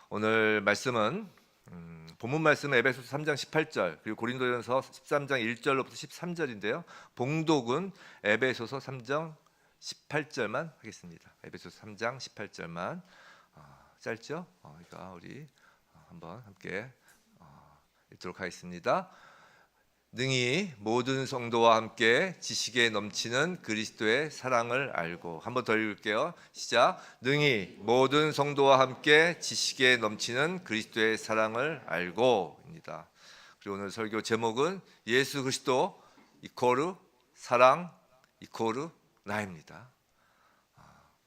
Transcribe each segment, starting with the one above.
오늘 말씀은 본문 말씀은 에베소서 3장 18절 그리고 고린도전서 13장 1절로부터 13절인데요. 봉독은 에베소서 3장 18절만 하겠습니다. 에베소서 3장 18절만 짧죠? 그러니까 우리 한번 함께 읽도록 하겠습니다. 능히 모든 성도와 함께 지식에 넘치는 그리스도의 사랑을 알고. 한번 더 읽을게요. 시작. 능히 모든 성도와 함께 지식에 넘치는 그리스도의 사랑을 알고입니다. 그리고 오늘 설교 제목은 예수 그리스도 이코르 사랑 이코르 나입니다.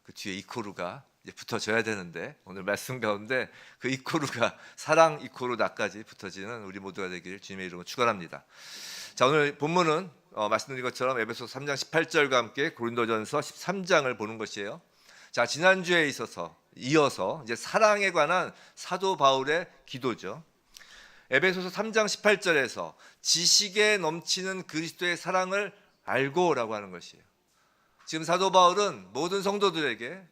그 뒤에 이코르가 이제 붙어져야 되는데 오늘 말씀 가운데 그 이코르가 사랑 이코르 나까지 붙어지는 우리 모두가 되기를 주님의 이름으로 축원합니다. 자, 오늘 본문은 말씀드린 것처럼 에베소서 3장 18절과 함께 고린도전서 13장을 보는 것이에요. 자, 지난주에 이어서 이제 사랑에 관한 사도 바울의 기도죠. 에베소서 3장 18절에서 지식에 넘치는 그리스도의 사랑을 알고라고 하는 것이에요. 지금 사도 바울은 모든 성도들에게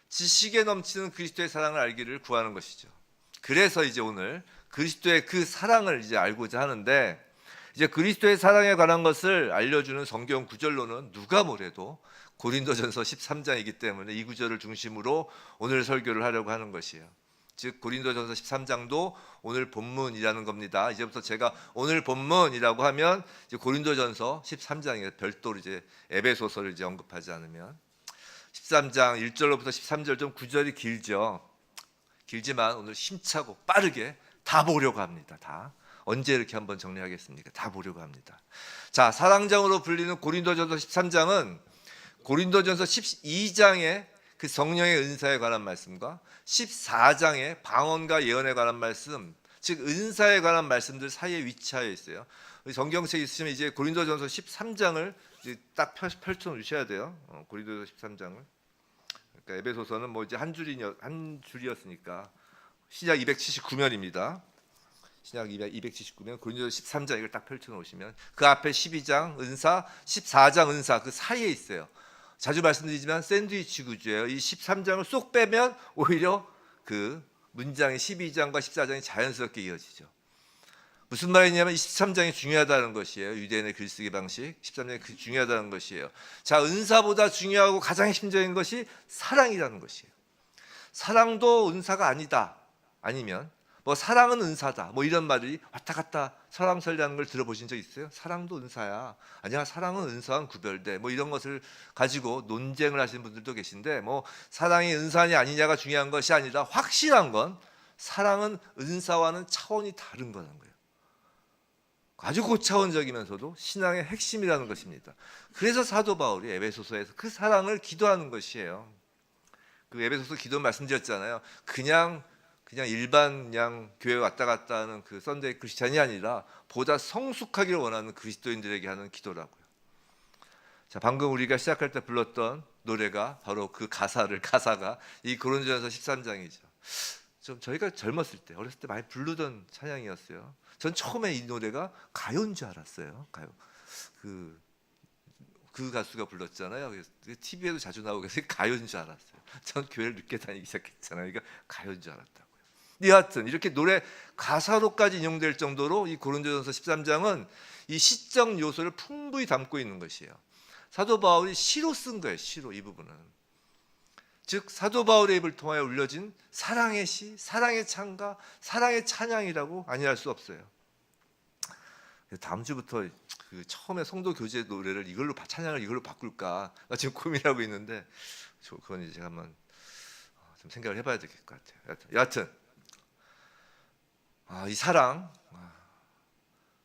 지식에 넘치는 그리스도의 사랑을 알기를 구하는 것이죠. 그래서 이제 오늘 그리스도의 그 사랑을 이제 알고자 하는데, 이제 그리스도의 사랑에 관한 것을 알려주는 성경 구절로는 누가 뭐래도 고린도전서 13장이기 때문에 이 구절을 중심으로 오늘 설교를 하려고 하는 것이에요. 즉 고린도전서 13장도 오늘 본문이라는 겁니다. 이제부터 제가 오늘 본문이라고 하면 이제 고린도전서 13장에 별도로 이제 에베소서를 이제 언급하지 않으면 13장 1절로부터 13절 좀 구절이 길지만 오늘 힘차고 빠르게 다 보려고 합니다. 다 언제 이렇게 한번 정리하겠습니까? 다 보려고 합니다. 자, 사랑장으로 불리는 고린도전서 13장은 고린도전서 12장의 그 성령의 은사에 관한 말씀과 14장의 방언과 예언에 관한 말씀, 즉 은사에 관한 말씀들 사이에 위치하여 있어요. 성경책 있으시면 이제 고린도전서 13장을 이제 딱 펼쳐 놓으셔야 돼요. 고린도전서 13장을. 그러니까 에베소서는 뭐 이제 한 줄이었으니까 신약 279면입니다. 신약 279면 고린도전서 13장 이걸 딱 펼쳐 놓으시면 그 앞에 12장 은사, 14장 은사 그 사이에 있어요. 자주 말씀드리지만 샌드위치 구조예요. 이 13장을 쏙 빼면 오히려 그 문장의 12장과 14장이 자연스럽게 이어지죠. 무슨 말이냐면 13장이 중요하다는 것이에요. 유대인의 글쓰기 방식 13장이 중요하다는 것이에요. 자, 은사보다 중요하고 가장 핵심적인 것이 사랑이라는 것이에요. 사랑도 은사가 아니다, 아니면 뭐 사랑은 은사다, 뭐 이런 말이 왔다 갔다 설왕설래하는 걸 들어보신 적 있어요? 사랑도 은사야, 아니야 사랑은 은사와는 구별돼, 뭐 이런 것을 가지고 논쟁을 하시는 분들도 계신데, 뭐 사랑이 은사냐 아니냐가 중요한 것이 아니라 확실한 건 사랑은 은사와는 차원이 다른 거라는 거예요. 아주 고차원적이면서도 신앙의 핵심이라는 것입니다. 그래서 사도 바울이 에베소서에서 그 사랑을 기도하는 것이에요. 그 에베소서 기도 말씀드렸잖아요. 그냥 일반 그냥 교회 왔다 갔다 하는 그 썬데이 크리스찬이 아니라 보다 성숙하기를 원하는 그리스도인들에게 하는 기도라고요. 자, 방금 우리가 시작할 때 불렀던 노래가 바로 그 가사가 이 고린도전서 13장이죠. 좀 저희가 젊었을 때, 어렸을 때 많이 부르던 찬양이었어요. 전 처음에 이 노래가 가요인 줄 알았어요. 가요. 그 가수가 불렀잖아요. TV에도 자주 나오고 해서 가요인 줄 알았어요. 전 교회를 늦게 다니기 시작했잖아요. 그러니까 가요인 줄 알았다고요. 여하튼 이렇게 노래 가사로까지 인용될 정도로 이 고린도전서 13장은 이 시적 요소를 풍부히 담고 있는 것이에요. 사도 바울이 시로 쓴 거예요. 시로 이 부분은. 즉 사도 바울의 입을 통하여 울려진 사랑의 시, 사랑의 찬가, 사랑의 찬양이라고 아니할 수 없어요. 다음 주부터 그 처음에 성도 교제 노래를 찬양을 이걸로 바꿀까 지금 고민하고 있는데, 그건 이제 한번 좀 생각을 해봐야 될 것 같아요. 여하튼 이 사랑,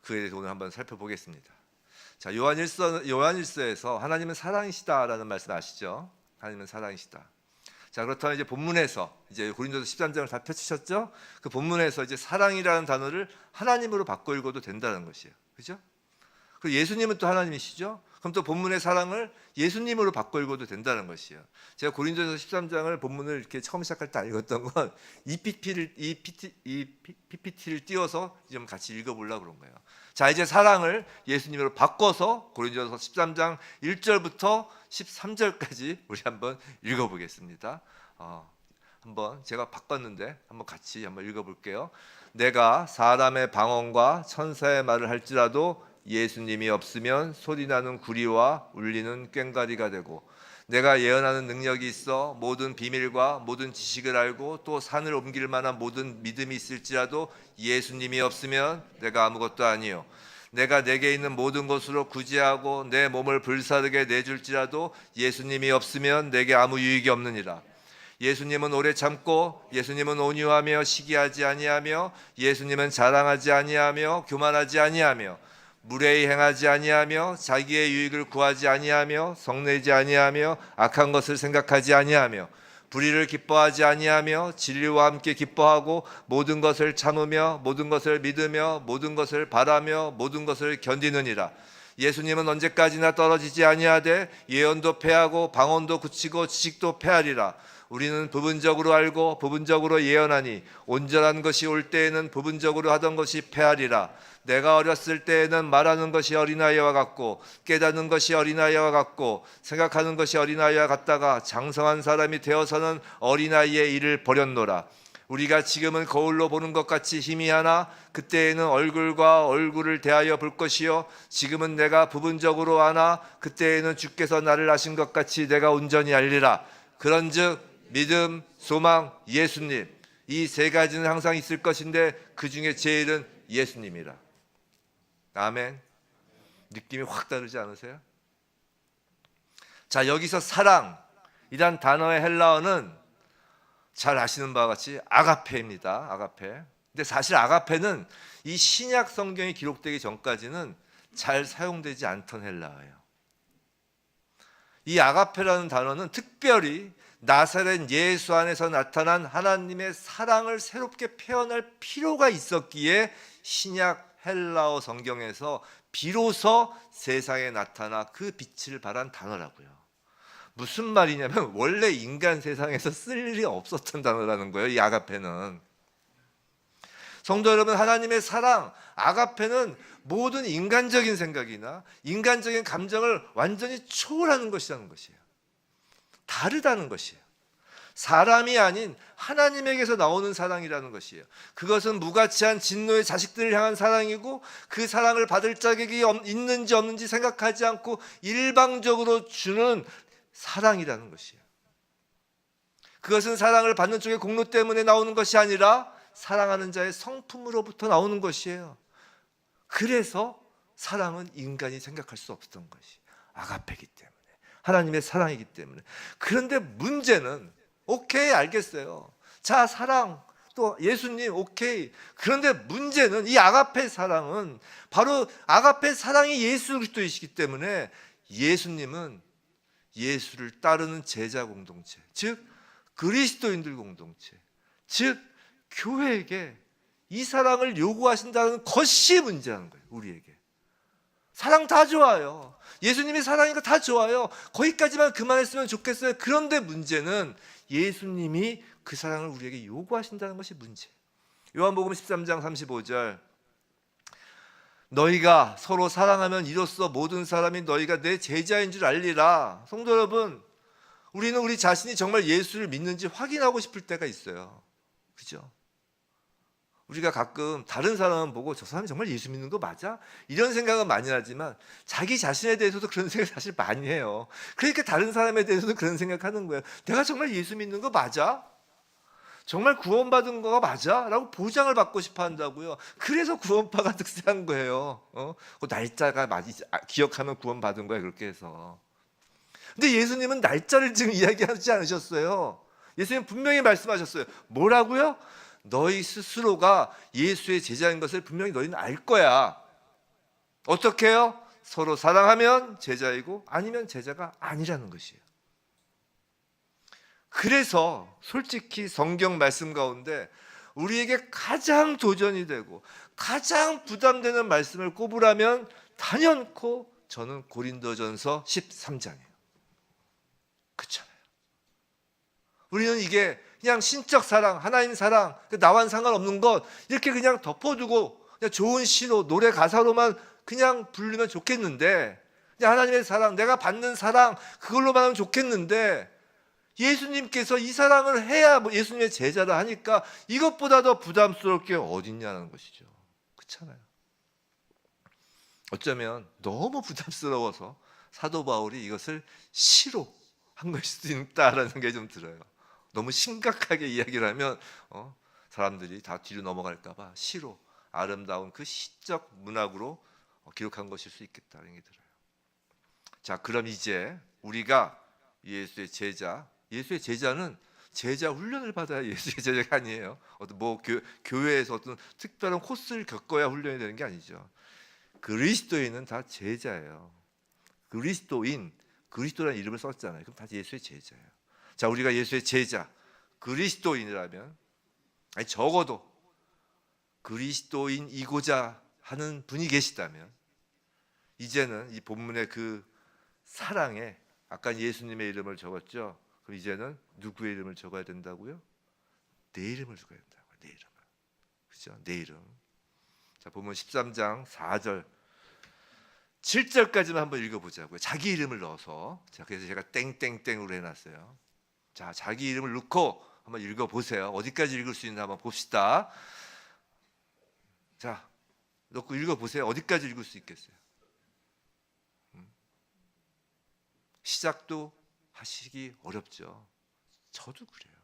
그에 대해서 오늘 한번 살펴보겠습니다. 자, 요한일서에서 하나님은 사랑이시다라는 말씀 아시죠? 하나님은 사랑이시다. 자, 그렇다면 이제 본문에서 이제 고린도서 13장을 다 펼치셨죠? 그 본문에서 이제 사랑이라는 단어를 하나님으로 바꿔 읽어도 된다는 것이에요. 그죠? 그리고 예수님은 또 하나님이시죠? 그럼 또 본문의 사랑을 예수님으로 바꿔 읽어도 된다는 것이에요. 제가 고린도서 13장을 본문을 이렇게 처음 시작할 때 읽었던 건 이 PPT를 띄워서 좀 같이 읽어보려고 그런 거예요. 자, 이제 사랑을 예수님으로 바꿔서 고린도서 13장 1절부터 13절까지 우리 한번 읽어보겠습니다. 한번 제가 바꿨는데 한번 같이 한번 읽어볼게요. 내가 사람의 방언과 천사의 말을 할지라도 예수님이 없으면 소리나는 구리와 울리는 꽹과리가 되고, 내가 예언하는 능력이 있어 모든 비밀과 모든 지식을 알고 또 산을 옮길 만한 모든 믿음이 있을지라도 예수님이 없으면 내가 아무것도 아니요, 내가 내게 있는 모든 것으로 구제하고 내 몸을 불사르게 내줄지라도 예수님이 없으면 내게 아무 유익이 없느니라. 예수님은 오래 참고, 예수님은 온유하며 시기하지 아니하며, 예수님은 자랑하지 아니하며 교만하지 아니하며, 무례히 행하지 아니하며, 자기의 유익을 구하지 아니하며, 성내지 아니하며, 악한 것을 생각하지 아니하며, 불의를 기뻐하지 아니하며, 진리와 함께 기뻐하고, 모든 것을 참으며, 모든 것을 믿으며, 모든 것을 바라며, 모든 것을 견디느니라. 예수님은 언제까지나 떨어지지 아니하되 예언도 패하고 방언도 그치고 지식도 패하리라. 우리는 부분적으로 알고 부분적으로 예언하니 온전한 것이 올 때에는 부분적으로 하던 것이 패하리라. 내가 어렸을 때에는 말하는 것이 어린아이와 같고 깨닫는 것이 어린아이와 같고 생각하는 것이 어린아이와 같다가 장성한 사람이 되어서는 어린아이의 일을 버렸노라. 우리가 지금은 거울로 보는 것 같이 희미하나 그때에는 얼굴과 얼굴을 대하여 볼 것이요, 지금은 내가 부분적으로 아나 그때에는 주께서 나를 아신 것 같이 내가 온전히 알리라. 그런즉 믿음, 소망, 예수님, 이 세 가지는 항상 있을 것인데 그 중에 제일은 예수님이라. 아멘. 느낌이 확 다르지 않으세요? 자, 여기서 사랑이란 단어의 헬라어는 잘 아시는 바와 같이 아가페입니다. 아가페. 근데 사실 아가페는 이 신약 성경이 기록되기 전까지는 잘 사용되지 않던 헬라어예요. 이 아가페라는 단어는 특별히 나사렛 예수 안에서 나타난 하나님의 사랑을 새롭게 표현할 필요가 있었기에 신약 헬라어 성경에서 비로소 세상에 나타나 그 빛을 발한 단어라고요. 무슨 말이냐면 원래 인간 세상에서 쓸 일이 없었던 단어라는 거예요. 이 아가페는. 성도 여러분, 하나님의 사랑, 아가페는 모든 인간적인 생각이나 인간적인 감정을 완전히 초월하는 것이라는 것이에요. 다르다는 것이에요. 사람이 아닌 하나님에게서 나오는 사랑이라는 것이에요. 그것은 무가치한 진노의 자식들을 향한 사랑이고, 그 사랑을 받을 자격이 있는지 없는지 생각하지 않고 일방적으로 주는 사랑이라는 것이에요. 그것은 사랑을 받는 쪽의 공로 때문에 나오는 것이 아니라 사랑하는 자의 성품으로부터 나오는 것이에요. 그래서 사랑은 인간이 생각할 수 없었던 것이 아가페이기 때문에, 하나님의 사랑이기 때문에. 그런데 문제는, 오케이, 알겠어요. 자, 사랑, 또 예수님, 오케이. 그런데 문제는 이 아가페 사랑은 바로 아가페 사랑이 예수 그리스도이시기 때문에 예수님은 예수를 따르는 제자 공동체, 즉 그리스도인들 공동체, 즉 교회에게 이 사랑을 요구하신다는 것이 문제라는 거예요. 우리에게 사랑 다 좋아요. 예수님이 사랑인 거 다 좋아요. 거기까지만 그만했으면 좋겠어요. 그런데 문제는 예수님이 그 사랑을 우리에게 요구하신다는 것이 문제예요. 요한복음 13장 35절, 너희가 서로 사랑하면 이로써 모든 사람이 너희가 내 제자인 줄 알리라. 성도 여러분, 우리는 우리 자신이 정말 예수를 믿는지 확인하고 싶을 때가 있어요. 그죠? 우리가 가끔 다른 사람 보고 저 사람이 정말 예수 믿는 거 맞아? 이런 생각은 많이 하지만 자기 자신에 대해서도 그런 생각 사실 많이 해요. 그러니까 다른 사람에 대해서도 그런 생각하는 거예요. 내가 정말 예수 믿는 거 맞아? 정말 구원받은 거가 맞아? 라고 보장을 받고 싶어 한다고요. 그래서 구원파가 득세한 거예요. 그 날짜가 많이 기억하면 구원받은 거야, 그렇게 해서. 근데 예수님은 날짜를 지금 이야기하지 않으셨어요. 예수님 분명히 말씀하셨어요. 뭐라고요? 너희 스스로가 예수의 제자인 것을 분명히 너희는 알 거야. 어떻게 해요? 서로 사랑하면 제자이고 아니면 제자가 아니라는 것이에요. 그래서 솔직히 성경 말씀 가운데 우리에게 가장 도전이 되고 가장 부담되는 말씀을 꼽으라면 단연코 저는 고린도전서 13장이에요. 그렇잖아요. 우리는 이게 그냥 신적 사랑, 하나님 사랑, 나와는 상관없는 것 이렇게 그냥 덮어두고 그냥 좋은 시로, 노래 가사로만 그냥 부르면 좋겠는데, 그냥 하나님의 사랑, 내가 받는 사랑 그걸로만 하면 좋겠는데, 예수님께서 이 사랑을 해야 뭐 예수님의 제자라 하니까 이것보다 더 부담스러울 게 어딨냐는 것이죠. 그렇잖아요. 어쩌면 너무 부담스러워서 사도 바울이 이것을 시로 한 것일 수도 있다라는 게 좀 들어요. 너무 심각하게 이야기를 하면 사람들이 다 뒤로 넘어갈까 봐 시로, 아름다운 그 시적 문학으로 기록한 것일 수 있겠다는 게 들어요. 자, 그럼 이제 우리가 예수의 제자, 예수의 제자는 제자 훈련을 받아야 예수의 제자가 아니에요. 어떤 교회에서 어떤 특별한 코스를 겪어야 훈련이 되는 게 아니죠. 그리스도인은 다 제자예요. 그리스도라는 이름을 썼잖아요. 그럼 다 예수의 제자예요. 자, 우리가 예수의 제자, 그리스도인이라면, 아니 적어도 그리스도인이고자 하는 분이 계시다면, 이제는 이 본문의 그 사랑에 아까 예수님의 이름을 적었죠. 그럼 이제는 누구의 이름을 적어야 된다고요? 내 이름을 적어야 된다고요. 내 이름을. 그죠? 내 이름. 자, 본문 13장 4절 7절까지만 한번 읽어보자고요. 자기 이름을 넣어서. 자, 그래서 제가 땡땡땡으로 해놨어요. 자, 자기 이름을 넣고 한번 읽어보세요. 어디까지 읽을 수 있나 한번 봅시다. 자, 넣고 읽어보세요. 어디까지 읽을 수 있겠어요? 시작도 하시기 어렵죠. 저도 그래요.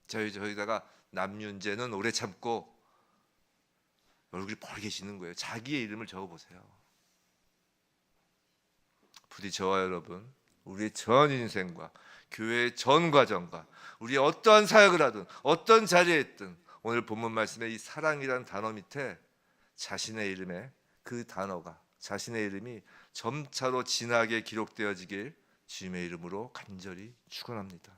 저희다가 남윤재는 오래 참고 얼굴이 벌개지는 거예요. 자기의 이름을 적어보세요. 부디 저와 여러분, 우리의 전 인생과 교회의 전 과정과 우리 어떠한 사역을 하든 어떤 자리에 있든 오늘 본문 말씀의 이 사랑이라는 단어 밑에 자신의 이름에 그 단어가, 자신의 이름이 점차로 진하게 기록되어지길 주님의 이름으로 간절히 축원합니다.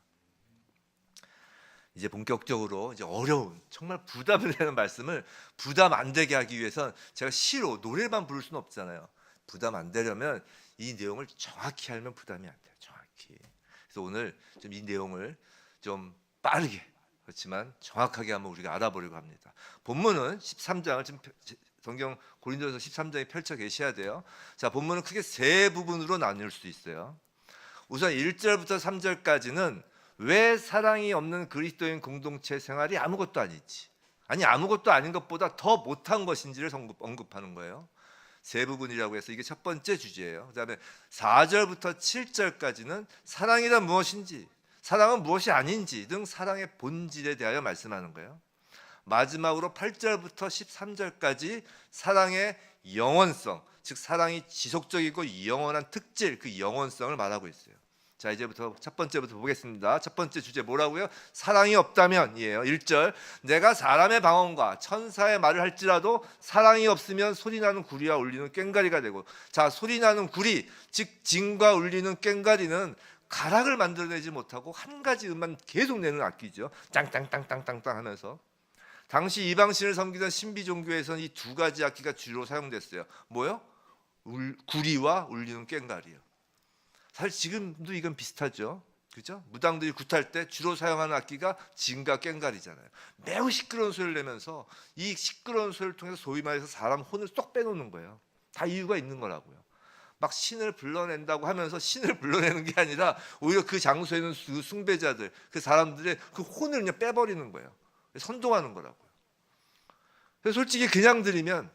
이제 본격적으로 이제 어려운, 정말 부담을 되는 말씀을 부담 안 되게 하기 위해선 제가 시로 노래만 부를 수는 없잖아요. 부담 안 되려면 이 내용을 정확히 알면 부담이 안 돼요. 정확히. 그래서 오늘 좀 이 내용을 좀 빠르게, 그렇지만 정확하게 한번 우리가 알아보려고 합니다. 본문은 13장을 지금 성경 고린도전서 13장에 펼쳐 계셔야 돼요. 자, 본문은 크게 세 부분으로 나눌 수 있어요. 우선 1절부터 3절까지는 왜 사랑이 없는 그리스도인 공동체 생활이 아무것도 아니지, 아니 아무것도 아닌 것보다 더 못한 것인지를 언급하는 거예요. 세 부분이라고 해서 이게 첫 번째 주제예요. 그 다음에 4절부터 7절까지는 사랑이란 무엇인지, 사랑은 무엇이 아닌지 등 사랑의 본질에 대하여 말씀하는 거예요. 마지막으로 8절부터 13절까지 사랑의 영원성, 즉 사랑이 지속적이고 영원한 특질, 그 영원성을 말하고 있어요. 자, 이제부터 첫 번째부터 보겠습니다. 첫 번째 주제 뭐라고요? 사랑이 없다면 이에요. 1절, 내가 사람의 방언과 천사의 말을 할지라도 사랑이 없으면 소리나는 구리와 울리는 꽹과리가 되고, 자, 소리나는 구리, 즉 징과 울리는 꽹과리는 가락을 만들어내지 못하고 한 가지 음만 계속 내는 악기죠. 땅땅땅땅땅땅 하면서. 당시 이방신을 섬기던 신비 종교에서는 이 두 가지 악기가 주로 사용됐어요. 뭐요? 구리와 울리는 꽹과리요. 사실 지금도 이건 비슷하죠. 그죠? 무당들이 굿할 때 주로 사용하는 악기가 징과 꽹과리잖아요. 매우 시끄러운 소리를 내면서 이 시끄러운 소리를 통해서 소위 말해서 사람 혼을 쏙 빼놓는 거예요. 다 이유가 있는 거라고요. 막 신을 불러낸다고 하면서 신을 불러내는 게 아니라 오히려 그 장소에 있는 그 숭배자들, 그 사람들의 그 혼을 그냥 빼버리는 거예요. 선동하는 거라고요. 그래서 솔직히 그냥 들으면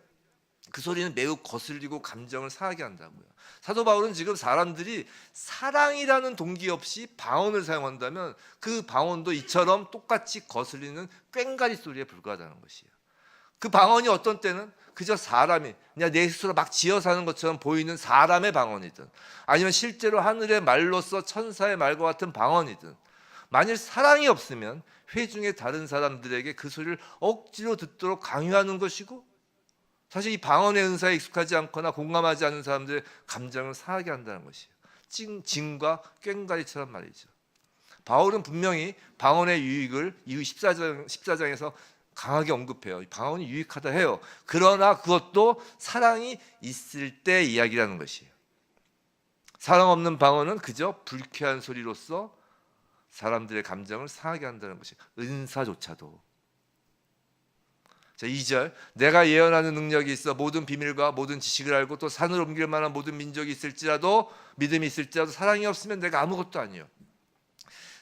그 소리는 매우 거슬리고 감정을 상하게 한다고요. 사도 바울은 지금 사람들이 사랑이라는 동기 없이 방언을 사용한다면 그 방언도 이처럼 똑같이 거슬리는 꽹과리 소리에 불과하다는 것이에요. 그 방언이 어떤 때는 그저 사람이 그냥 내 스스로 막 지어서 하는 것처럼 보이는 사람의 방언이든, 아니면 실제로 하늘의 말로서 천사의 말과 같은 방언이든, 만일 사랑이 없으면 회중의 다른 사람들에게 그 소리를 억지로 듣도록 강요하는 것이고, 사실 이 방언의 은사에 익숙하지 않거나 공감하지 않는 사람들의 감정을 상하게 한다는 것이에요. 징과 꽹과리처럼 말이죠. 바울은 분명히 방언의 유익을 이후 14장에서 강하게 언급해요. 방언이 유익하다 해요. 그러나 그것도 사랑이 있을 때 이야기라는 것이에요. 사랑 없는 방언은 그저 불쾌한 소리로서 사람들의 감정을 상하게 한다는 것이에요. 은사조차도. 자, 2절, 내가 예언하는 능력이 있어 모든 비밀과 모든 지식을 알고 또 산을 옮길 만한 모든 민족이 있을지라도, 믿음이 있을지라도 사랑이 없으면 내가 아무것도 아니에요.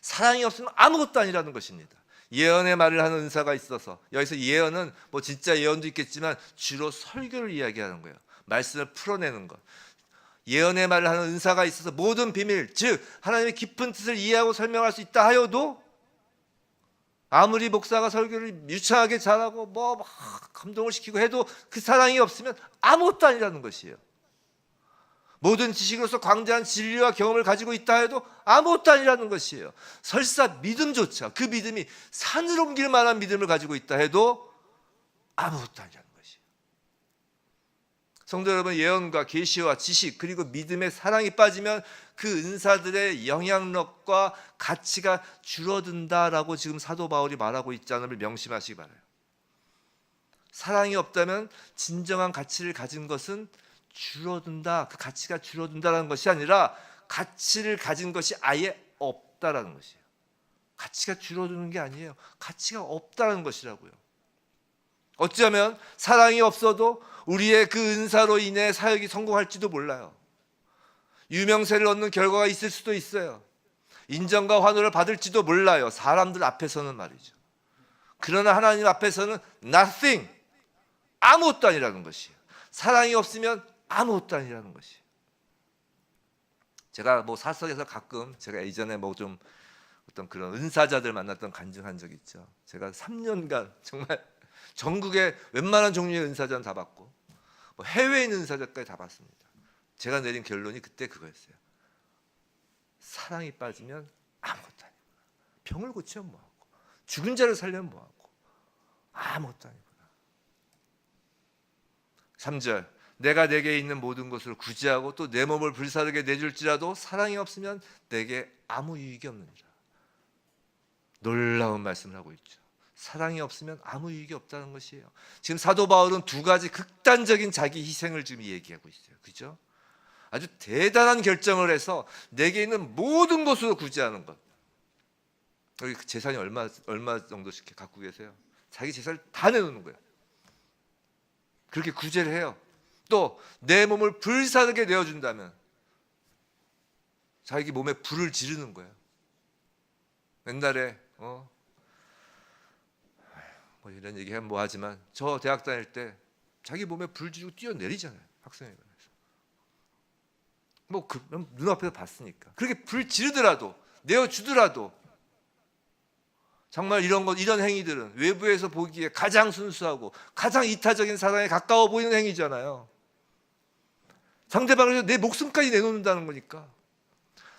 사랑이 없으면 아무것도 아니라는 것입니다. 예언의 말을 하는 은사가 있어서, 여기서 예언은 뭐 진짜 예언도 있겠지만 주로 설교를 이야기하는 거예요. 말씀을 풀어내는 것. 예언의 말을 하는 은사가 있어서 모든 비밀, 즉 하나님의 깊은 뜻을 이해하고 설명할 수 있다 하여도 아무리 목사가 설교를 유창하게 잘하고 뭐 막 감동을 시키고 해도 그 사랑이 없으면 아무것도 아니라는 것이에요. 모든 지식으로서 광대한 진리와 경험을 가지고 있다 해도 아무것도 아니라는 것이에요. 설사 믿음조차, 그 믿음이 산을 옮길 만한 믿음을 가지고 있다 해도 아무것도 아니라는 것이에요. 성도 여러분, 예언과 계시와 지식 그리고 믿음의 사랑이 빠지면 그 은사들의 영향력과 가치가 줄어든다라고 지금 사도 바울이 말하고 있다는 걸 명심하시기 바라요. 사랑이 없다면 진정한 가치를 가진 것은 줄어든다, 그 가치가 줄어든다는 것이 아니라 가치를 가진 것이 아예 없다라는 것이에요. 가치가 줄어드는 게 아니에요. 가치가 없다는 것이라고요. 어쩌면 사랑이 없어도 우리의 그 은사로 인해 사역이 성공할지도 몰라요. 유명세를 얻는 결과가 있을 수도 있어요. 인정과 환호를 받을지도 몰라요. 사람들 앞에서는 말이죠. 그러나 하나님 앞에서는 nothing, 아무것도 아니라는 것이에요. 사랑이 없으면 아무것도 아니라는 것이에요. 제가 뭐 사석에서 가끔 제가 예전에 뭐 좀 어떤 그런 은사자들 만났던 간증한 적 있죠. 제가 3년간 정말 전국의 웬만한 종류의 은사자는 다 받고 뭐 해외에 있는 은사자까지 다 받습니다. 제가 내린 결론이 그때 그거였어요. 사랑이 빠지면 아무것도 아니구나. 병을 고치면 뭐하고, 죽은 자를 살려면 뭐하고, 아무것도 아니구나. 3절, 내가 내게 있는 모든 것을 구제하고 또 내 몸을 불사르게 내줄지라도 사랑이 없으면 내게 아무 유익이 없느니라. 놀라운 말씀을 하고 있죠. 사랑이 없으면 아무 유익이 없다는 것이에요. 지금 사도 바울은 두 가지 극단적인 자기 희생을 지금 얘기하고 있어요. 그죠? 아주 대단한 결정을 해서 내게 있는 모든 것으로 구제하는 것. 여기 재산이 얼마 정도씩 갖고 계세요? 자기 재산을 다 내놓는 거예요. 그렇게 구제를 해요. 또 내 몸을 불사르게 내어준다면 자기 몸에 불을 지르는 거예요. 옛날에 뭐 이런 얘기하면 뭐하지만 저 대학 다닐 때 자기 몸에 불 지르고 뛰어내리잖아요. 학생회관에서. 뭐 그럼 눈앞에서 봤으니까. 그렇게 불 지르더라도 내어주더라도 정말 이런 행위들은 외부에서 보기에 가장 순수하고 가장 이타적인 사랑에 가까워 보이는 행위잖아요. 상대방을 위해서 내 목숨까지 내놓는다는 거니까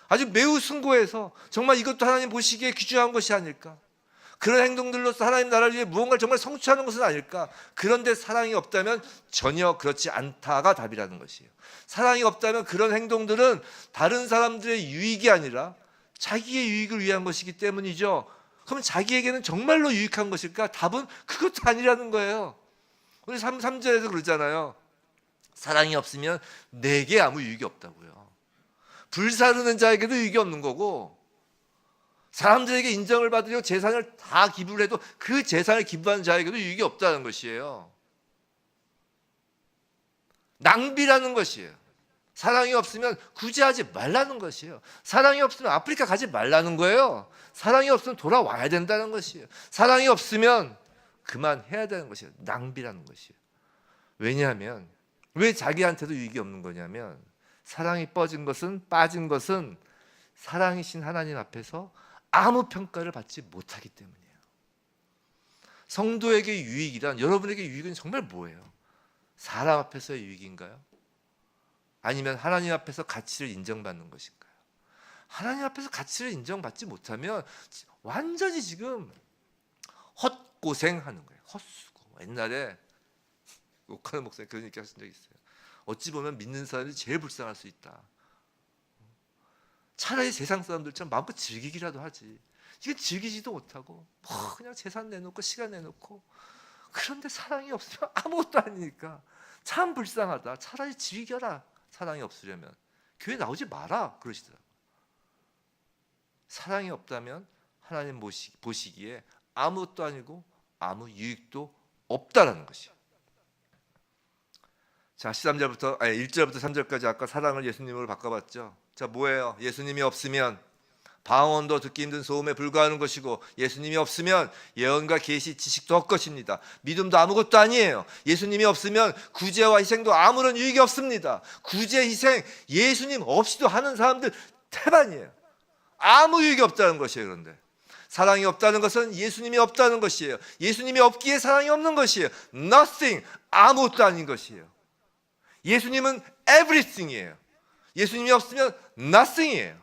아주 매우 숭고해서 정말 이것도 하나님 보시기에 귀중한 것이 아닐까. 그런 행동들로서 하나님 나라를 위해 무언가를 정말 성취하는 것은 아닐까. 그런데 사랑이 없다면 전혀 그렇지 않다가 답이라는 것이에요. 사랑이 없다면 그런 행동들은 다른 사람들의 유익이 아니라 자기의 유익을 위한 것이기 때문이죠. 그럼 자기에게는 정말로 유익한 것일까? 답은 그것도 아니라는 거예요. 오늘 3절에서 그러잖아요. 사랑이 없으면 내게 아무 유익이 없다고요. 불사르는 자에게도 유익이 없는 거고 사람들에게 인정을 받으려고 재산을 다 기부를 해도 그 재산을 기부하는 자에게도 유익이 없다는 것이에요. 낭비라는 것이에요. 사랑이 없으면 구제하지 말라는 것이에요. 사랑이 없으면 아프리카 가지 말라는 거예요. 사랑이 없으면 돌아와야 된다는 것이에요. 사랑이 없으면 그만해야 되는 것이에요. 낭비라는 것이에요. 왜냐하면 왜 자기한테도 유익이 없는 거냐면 사랑이 빠진 것은 사랑이신 하나님 앞에서 아무 평가를 받지 못하기 때문이에요. 성도에게 유익이란, 여러분에게 유익은 정말 뭐예요? 사람 앞에서의 유익인가요? 아니면 하나님 앞에서 가치를 인정받는 것인가요? 하나님 앞에서 가치를 인정받지 못하면 완전히 지금 헛고생하는 거예요. 헛수고. 옛날에 욕하는 목사님 그런 얘기 하신 적 있어요. 어찌 보면 믿는 사람이 제일 불쌍할 수 있다. 차라리 세상 사람들처럼 마음껏 즐기기라도 하지. 이게 즐기지도 못하고 그냥 재산 내놓고 시간 내놓고 그런데 사랑이 없으면 아무것도 아니니까 참 불쌍하다. 차라리 즐겨라. 사랑이 없으려면 교회 나오지 마라 그러시더라고요. 사랑이 없다면 하나님 보시기에 아무것도 아니고 아무 유익도 없다라는 것이에요. 자, 1절부터 3절까지 아까 사랑을 예수님으로 바꿔봤죠. 자, 뭐예요? 예수님이 없으면 방언도 듣기 힘든 소음에 불과하는 것이고 예수님이 없으면 예언과 계시 지식도 헛것입니다. 믿음도 아무것도 아니에요. 예수님이 없으면 구제와 희생도 아무런 유익이 없습니다. 구제 희생 예수님 없이도 하는 사람들 태반이에요. 아무 유익이 없다는 것이에요. 그런데 사랑이 없다는 것은 예수님이 없다는 것이에요. 예수님이 없기에 사랑이 없는 것이에요. Nothing, 아무것도 아닌 것이에요. 예수님은 everything이에요. 예수님이 없으면 nothing이에요.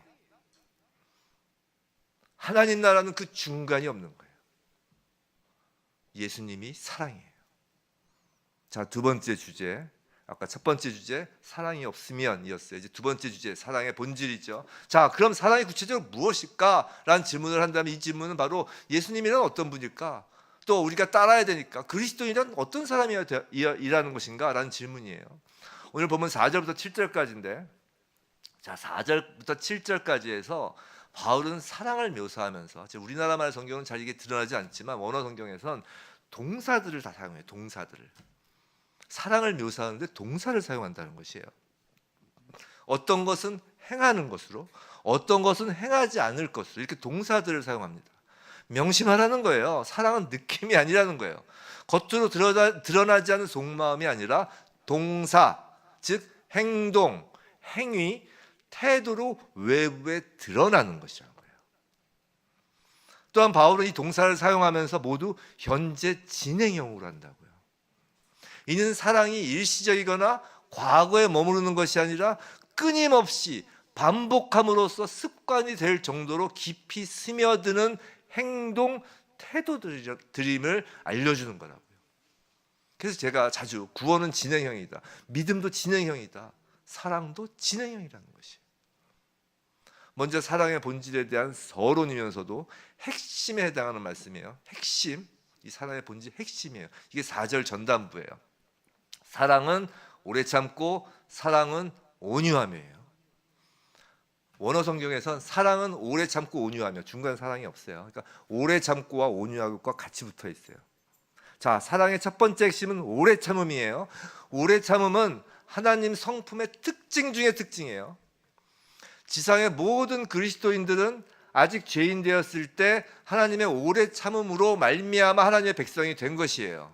하나님 나라는 그 중간이 없는 거예요. 예수님이 사랑이에요. 자, 두 번째 주제, 아까 첫 번째 주제 사랑이 없으면 이었어요. 이제 두 번째 주제 사랑의 본질이죠. 자, 그럼 사랑이 구체적으로 무엇일까? 라는 질문을 한다면 이 질문은 바로 예수님이란 어떤 분일까? 또 우리가 따라야 되니까 그리스도인이란 어떤 사람이라는 것인가? 라는 질문이에요. 오늘 보면 4절부터 7절까지인데, 자, 4절부터 7절까지 해서 바울은 사랑을 묘사하면서, 우리나라 말 성경은 잘 이게 드러나지 않지만 원어 성경에선 동사들을 다 사용해요. 동사들을. 사랑을 묘사하는데 동사를 사용한다는 것이에요. 어떤 것은 행하는 것으로, 어떤 것은 행하지 않을 것으로, 이렇게 동사들을 사용합니다. 명심하라는 거예요. 사랑은 느낌이 아니라는 거예요. 겉으로 드러나지 않은 속마음이 아니라 동사, 즉 행동, 행위, 태도로 외부에 드러나는 것이라는 거예요. 또한 바울은 이 동사를 사용하면서 모두 현재 진행형으로 한다고요. 이는 사랑이 일시적이거나 과거에 머무르는 것이 아니라 끊임없이 반복함으로써 습관이 될 정도로 깊이 스며드는 행동, 태도들임을 알려주는 거라고요. 그래서 제가 자주 구원은 진행형이다, 믿음도 진행형이다, 사랑도 진행형이라는 것이에요. 먼저 사랑의 본질에 대한 서론이면서도 핵심에 해당하는 말씀이에요. 핵심, 이 사랑의 본질 핵심이에요. 이게 4절 전단부예요. 사랑은 오래 참고 사랑은 온유함이에요. 원어 성경에선 사랑은 오래 참고 온유하며, 중간 사랑이 없어요. 그러니까 오래 참고와 온유함과 같이 붙어 있어요. 자, 사랑의 첫 번째 핵심은 오래 참음이에요. 오래 참음은 하나님 성품의 특징 중에 특징이에요. 지상의 모든 그리스도인들은 아직 죄인 되었을 때 하나님의 오래 참음으로 말미암아 하나님의 백성이 된 것이에요.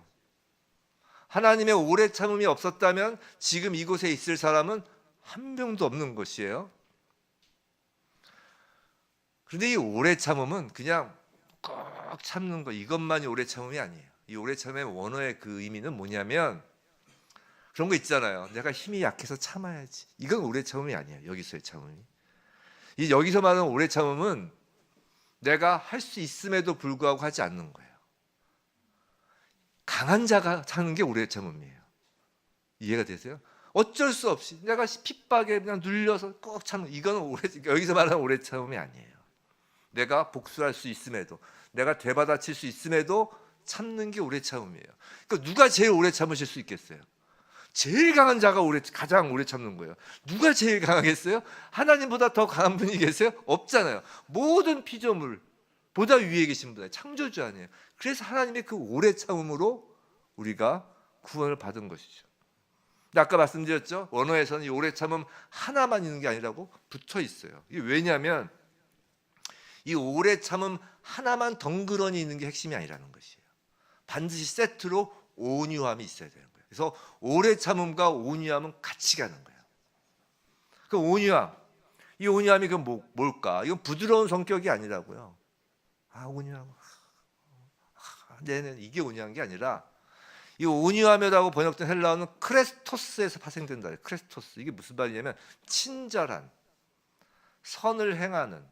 하나님의 오래 참음이 없었다면 지금 이곳에 있을 사람은 한 명도 없는 것이에요. 그런데 이 오래 참음은 그냥 꼭 참는 거, 이것만이 오래 참음이 아니에요. 이 오래 참음의 원어의 그 의미는 뭐냐면, 그런 거 있잖아요. 내가 힘이 약해서 참아야지. 이건 오래 참음이 아니에요. 여기서의 참음이. 이 여기서 말하는 오래 참음은 내가 할 수 있음에도 불구하고 하지 않는 거예요. 강한 자가 참는 게 오래 참음이에요. 이해가 되세요? 어쩔 수 없이 내가 핍박에 그냥 눌려서 꼭 참는, 이건 여기서 말하는 오래 참음이 아니에요. 내가 복수할 수 있음에도, 내가 되받아칠 수 있음에도 참는 게 오래 참음이에요. 그러니까 누가 제일 오래 참으실 수 있겠어요? 제일 강한 자가 가장 오래 참는 거예요. 누가 제일 강하겠어요? 하나님보다 더 강한 분이 계세요? 없잖아요. 모든 피조물 보다 위에 계신 분이에요. 창조주 아니에요. 그래서 하나님의 그 오래 참음으로 우리가 구원을 받은 것이죠. 근데 아까 말씀드렸죠? 원어에서는 이 오래 참음 하나만 있는 게 아니라고 붙어 있어요. 이게 왜냐하면 이 오래 참음 하나만 덩그러니 있는 게 핵심이 아니라는 것이에요. 반드시 세트로 온유함이 있어야 되는 거예요. 그래서 오래 참음과 온유함은 같이 가는 거예요. 그 온유함, 이 온유함이 그럼 뭘까? 이건 부드러운 성격이 아니라고요. 온유함, 네네, 이게 온유한 게 아니라, 이 온유함이라고 번역된 헬라어는 크레스토스에서 파생된다. 크레스토스, 이게 무슨 말이냐면 친절한, 선을 행하는,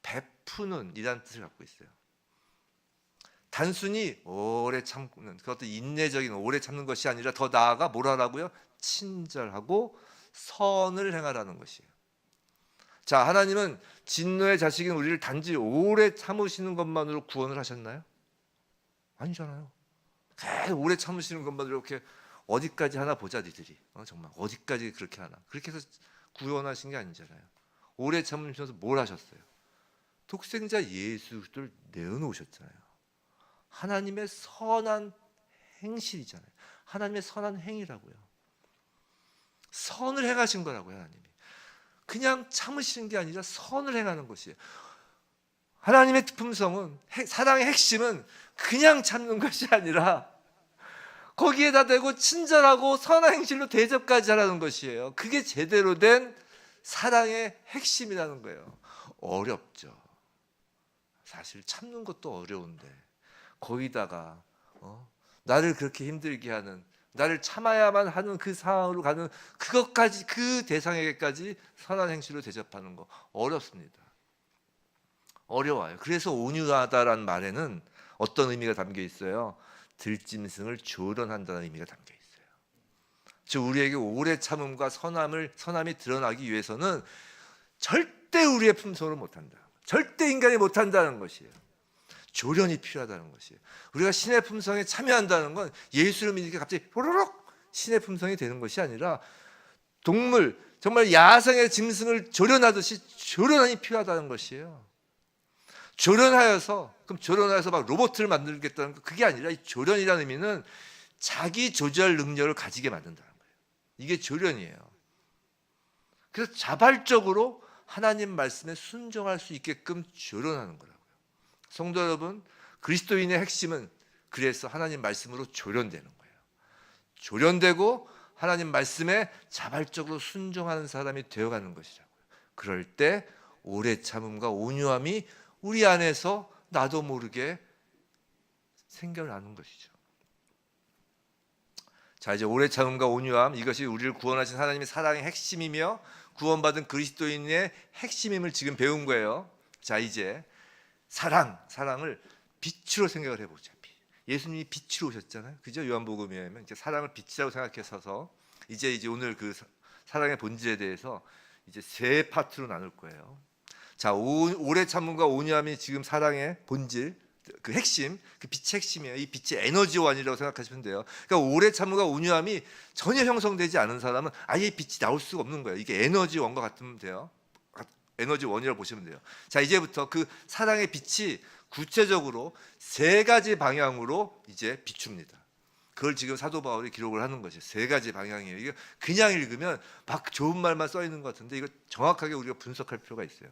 베푸는 이란 뜻을 갖고 있어요. 단순히 오래 참는, 그것도 인내적인 오래 참는 것이 아니라 더 나아가 뭘 하라고요? 친절하고 선을 행하라는 것이에요. 자, 하나님은 진노의 자식인 우리를 단지 오래 참으시는 것만으로 구원을 하셨나요? 아니잖아요. 계속 오래 참으시는 것만으로 이렇게 어디까지 하나 보자 니들이, 정말 어디까지 그렇게 하나, 그렇게 해서 구원하신 게 아니잖아요. 오래 참으시면서 뭘 하셨어요? 독생자 예수 그리스도를 내어놓으셨잖아요. 하나님의 선한 행실이잖아요. 하나님의 선한 행위라고요. 선을 행하신 거라고요. 하나님이 그냥 참으시는 게 아니라 선을 행하는 것이에요. 하나님의 품성은, 사랑의 핵심은 그냥 참는 것이 아니라 거기에다 대고 친절하고 선한 행실로 대접까지 하라는 것이에요. 그게 제대로 된 사랑의 핵심이라는 거예요. 어렵죠. 사실 참는 것도 어려운데 거기다가 나를 그렇게 힘들게 하는, 나를 참아야만 하는 그 상황으로 가는 그것까지, 그 대상에게까지 선한 행실로 대접하는 거 어렵습니다. 어려워요. 그래서 온유하다라는 말에는 어떤 의미가 담겨 있어요? 들짐승을 조련한다는 의미가 담겨 있어요. 즉 우리에게 오래 참음과 선함이 드러나기 위해서는 절대 우리의 품성으로 못한다. 절대 인간이 못한다는 것이에요. 조련이 필요하다는 것이에요. 우리가 신의 품성에 참여한다는 건 예수를 믿으니까 갑자기 호로록 신의 품성이 되는 것이 아니라 동물, 정말 야생의 짐승을 조련하듯이 조련이 필요하다는 것이에요. 그럼 조련하여서 막 로봇을 만들겠다는 거, 그게 아니라 이 조련이라는 의미는 자기 조절 능력을 가지게 만든다는 거예요. 이게 조련이에요. 그래서 자발적으로 하나님 말씀에 순종할 수 있게끔 조련하는 거라고요. 성도 여러분, 그리스도인의 핵심은 그래서 하나님 말씀으로 조련되는 거예요. 조련되고 하나님 말씀에 자발적으로 순종하는 사람이 되어가는 것이라고요. 그럴 때 오래 참음과 온유함이 우리 안에서 나도 모르게 생겨나는 것이죠. 자, 이제 오래 참음과 온유함, 이것이 우리를 구원하신 하나님의 사랑의 핵심이며 구원받은 그리스도인의 핵심임을 지금 배운 거예요. 자, 이제 사랑을 빛으로 생각을 해보자. 예수님이 빛으로 오셨잖아요. 그죠? 요한복음에 하면 이제 사랑을 빛이라고 생각해서 이제 오늘 그 사랑의 본질에 대해서 이제 세 파트로 나눌 거예요. 자, 오래 참음과 온유함이 지금 사랑의 본질, 그 핵심, 그 빛의 핵심이에요. 이 빛의 에너지원이라고 생각하시면 돼요. 그러니까 오래 참음과 온유함이 전혀 형성되지 않은 사람은 아예 빛이 나올 수가 없는 거예요. 이게 에너지원과 같으면 돼요. 에너지원이라고 보시면 돼요. 자, 이제부터 그 사랑의 빛이 구체적으로 세 가지 방향으로 이제 비춥니다. 그걸 지금 사도 바울이 기록을 하는 것이 세 가지 방향이에요. 이게 그냥 읽으면 막 좋은 말만 써 있는 것 같은데 이거 정확하게 우리가 분석할 필요가 있어요.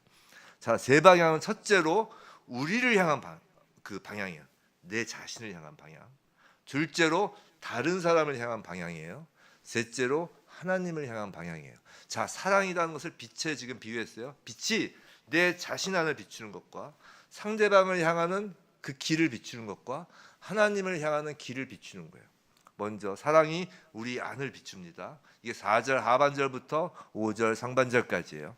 자, 세 방향은 첫째로 우리를 향한 그 방향이에요. 내 자신을 향한 방향. 둘째로 다른 사람을 향한 방향이에요. 셋째로 하나님을 향한 방향이에요. 자, 사랑이라는 것을 빛에 지금 비유했어요. 빛이 내 자신 안을 비추는 것과 상대방을 향하는 그 길을 비추는 것과 하나님을 향하는 길을 비추는 거예요. 먼저 사랑이 우리 안을 비춥니다. 이게 4절 하반절부터 5절 상반절까지예요.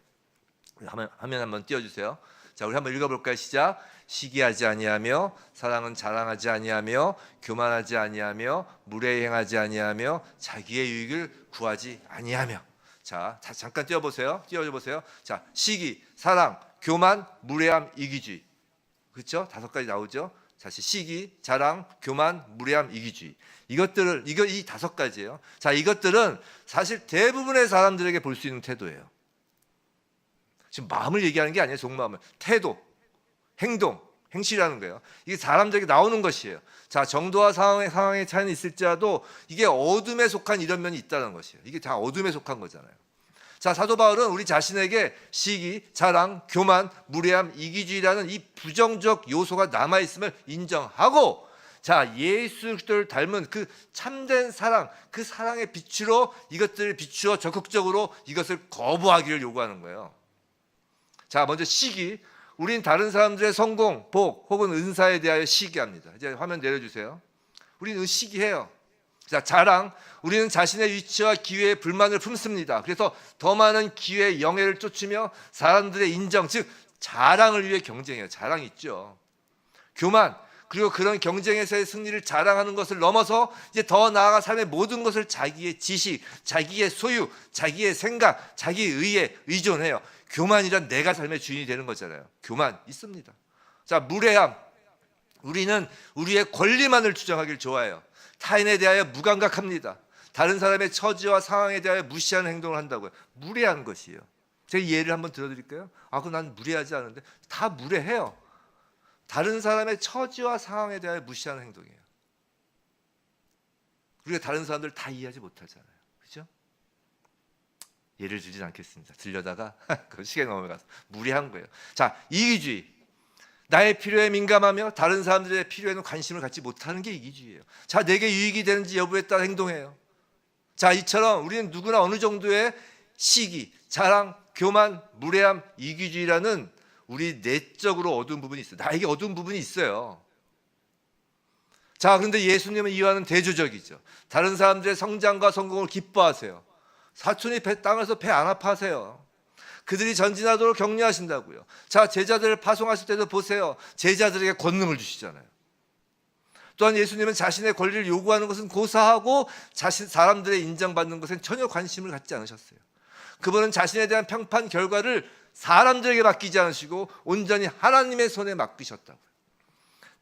화면 한번 띄워주세요. 자, 우리 한번 읽어볼까요? 시작. 시기하지 아니하며 사랑은 자랑하지 아니하며 교만하지 아니하며 무례히 행하지 아니하며 자기의 유익을 구하지 아니하며. 자, 잠깐 띄워보세요. 자, 시기, 사랑, 교만, 무례함, 이기주의. 그렇죠? 5가지 나오죠. 다시 시기, 자랑, 교만, 무례함, 이기주의. 이 5가지예요. 자, 이것들은 사실 대부분의 사람들에게 볼 수 있는 태도예요. 지금 마음을 얘기하는 게 아니에요. 속마음을. 태도, 행동, 행실이라는 거예요. 이게 사람들에게 나오는 것이에요. 자, 정도와 상황의 차이는 있을지라도 이게 어둠에 속한 이런 면이 있다는 것이에요. 이게 다 어둠에 속한 거잖아요. 자, 사도 바울은 우리 자신에게 시기, 자랑, 교만, 무례함, 이기주의라는 이 부정적 요소가 남아있음을 인정하고, 자, 예수 그리스도를 닮은 그 참된 사랑, 그 사랑의 빛으로 이것들을 비추어 적극적으로 이것을 거부하기를 요구하는 거예요. 자, 먼저 시기. 우린 다른 사람들의 성공, 복 혹은 은사에 대하여 시기합니다. 이제 화면 내려주세요. 우리는 시기해요. 자, 자랑. 우리는 자신의 위치와 기회에 불만을 품습니다. 그래서 더 많은 기회, 영예를 쫓으며 사람들의 인정, 즉 자랑을 위해 경쟁해요. 자랑이 있죠. 교만. 그리고 그런 경쟁에서의 승리를 자랑하는 것을 넘어서 이제 더 나아가 삶의 모든 것을 자기의 지식, 자기의 소유, 자기의 생각, 자기의 의에 의존해요. 교만이란 내가 삶의 주인이 되는 거잖아요. 교만 있습니다. 자, 무례함. 우리는 우리의 권리만을 주장하길 좋아해요. 타인에 대하여 무감각합니다. 다른 사람의 처지와 상황에 대하여 무시하는 행동을 한다고요. 무례한 것이에요. 제가 예를 한번 들어드릴까요? 그럼 난 무례하지 않은데. 다 무례해요. 다른 사람의 처지와 상황에 대하여 무시하는 행동이에요. 우리가 다른 사람들 다 이해하지 못하잖아요. 그렇죠? 예를 들진 않겠습니다. 들려다가 그 시간이 넘어가서 무리한 거예요. 자, 이기주의. 나의 필요에 민감하며 다른 사람들의 필요에는 관심을 갖지 못하는 게 이기주의예요. 자, 내게 유익이 되는지 여부에 따라 행동해요. 자, 이처럼 우리는 누구나 어느 정도의 시기, 자랑, 교만, 무례함, 이기주의라는 우리 내적으로 어두운 부분이 있어요. 나에게 어두운 부분이 있어요. 자, 그런데 예수님은 이와는 대조적이죠. 다른 사람들의 성장과 성공을 기뻐하세요. 사촌이 땅에서 배 안 아파하세요. 그들이 전진하도록 격려하신다고요. 자, 제자들을 파송하실 때도 보세요. 제자들에게 권능을 주시잖아요. 또한 예수님은 자신의 권리를 요구하는 것은 고사하고 사람들의 인정받는 것엔 전혀 관심을 갖지 않으셨어요. 그분은 자신에 대한 평판 결과를 사람들에게 맡기지 않으시고 온전히 하나님의 손에 맡기셨다고요.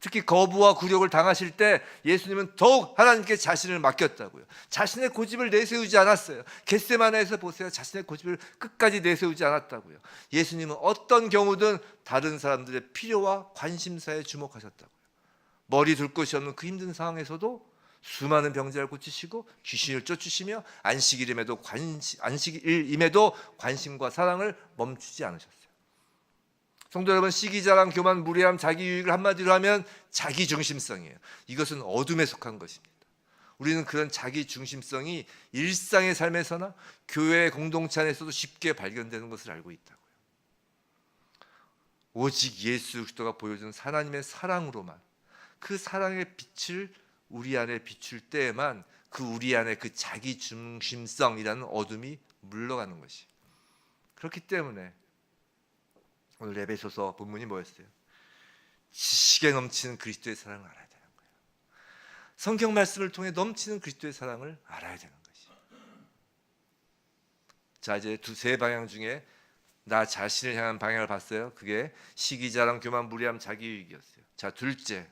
특히 거부와 굴욕을 당하실 때 예수님은 더욱 하나님께 자신을 맡겼다고요. 자신의 고집을 내세우지 않았어요. 겟세마네에서 보세요. 자신의 고집을 끝까지 내세우지 않았다고요. 예수님은 어떤 경우든 다른 사람들의 필요와 관심사에 주목하셨다고요. 머리 둘 곳이 없는 그 힘든 상황에서도 수많은 병자를 고치시고 귀신을 쫓으시며 안식일임에도 관심과 사랑을 멈추지 않으셨어요. 성도 여러분, 시기자랑, 교만, 무례함, 자기 유익을 한마디로 하면 자기 중심성이에요. 이것은 어둠에 속한 것입니다. 우리는 그런 자기 중심성이 일상의 삶에서나 교회 공동체 안에서도 쉽게 발견되는 것을 알고 있다고요. 오직 예수 그리스도가 보여주는 하나님의 사랑으로만, 그 사랑의 빛을 우리 안에 비출 때에만 그 우리 안에 그 자기 중심성이라는 어둠이 물러가는 것이. 그렇기 때문에 오늘 에베소서 본문이 뭐였어요? 지식에 넘치는 그리스도의 사랑을 알아야 되는 거예요. 성경 말씀을 통해 넘치는 그리스도의 사랑을 알아야 되는 것이. 자, 이제 두세 방향 중에 나 자신을 향한 방향을 봤어요. 그게 시기자랑, 교만, 무례함, 자기유익이었어요. 자, 둘째,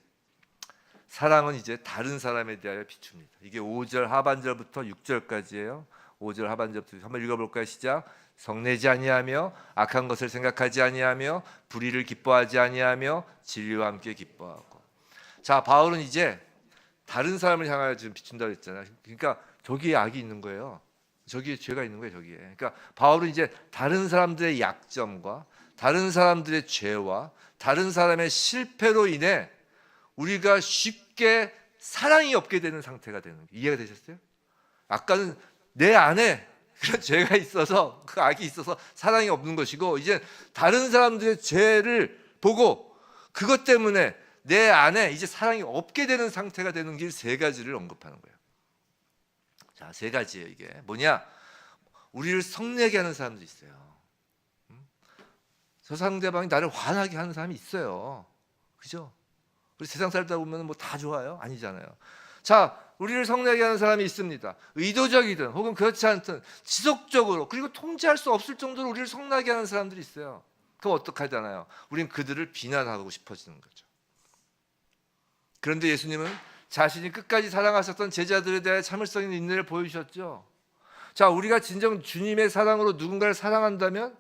사랑은 이제 다른 사람에 대하여 비춥니다. 이게 5절 하반절부터 6절까지예요. 5절 하반절부터 한번 읽어볼까요? 시작. 성내지 아니하며 악한 것을 생각하지 아니하며 불의를 기뻐하지 아니하며 진리와 함께 기뻐하고. 자, 바울은 이제 다른 사람을 향하여 지금 비춘다고 했잖아요. 그러니까 저기에 악이 있는 거예요. 저기에 죄가 있는 거예요. 저기에. 그러니까 바울은 이제 다른 사람들의 약점과 다른 사람들의 죄와 다른 사람의 실패로 인해 우리가 쉽게 사랑이 없게 되는 상태가 되는 거예요. 이해가 되셨어요? 아까는 내 안에 그런 죄가 있어서, 그 악이 있어서 사랑이 없는 것이고, 이제 다른 사람들의 죄를 보고 그것 때문에 내 안에 이제 사랑이 없게 되는 상태가 되는 길 세 가지를 언급하는 거예요. 자, 세 가지예요. 이게 뭐냐? 우리를 성내게 하는 사람도 있어요. 저 상대방이 나를 화나게 하는 사람이 있어요. 그죠? 우리 세상 살다 보면 뭐 다 좋아요? 아니잖아요. 자, 우리를 성내게 하는 사람이 있습니다. 의도적이든 혹은 그렇지 않든 지속적으로, 그리고 통제할 수 없을 정도로 우리를 성나게 하는 사람들이 있어요. 그럼 어떡하잖아요? 우린 그들을 비난하고 싶어지는 거죠. 그런데 예수님은 자신이 끝까지 사랑하셨던 제자들에 대해 참을성 있는 인내를 보여주셨죠. 자, 우리가 진정 주님의 사랑으로 누군가를 사랑한다면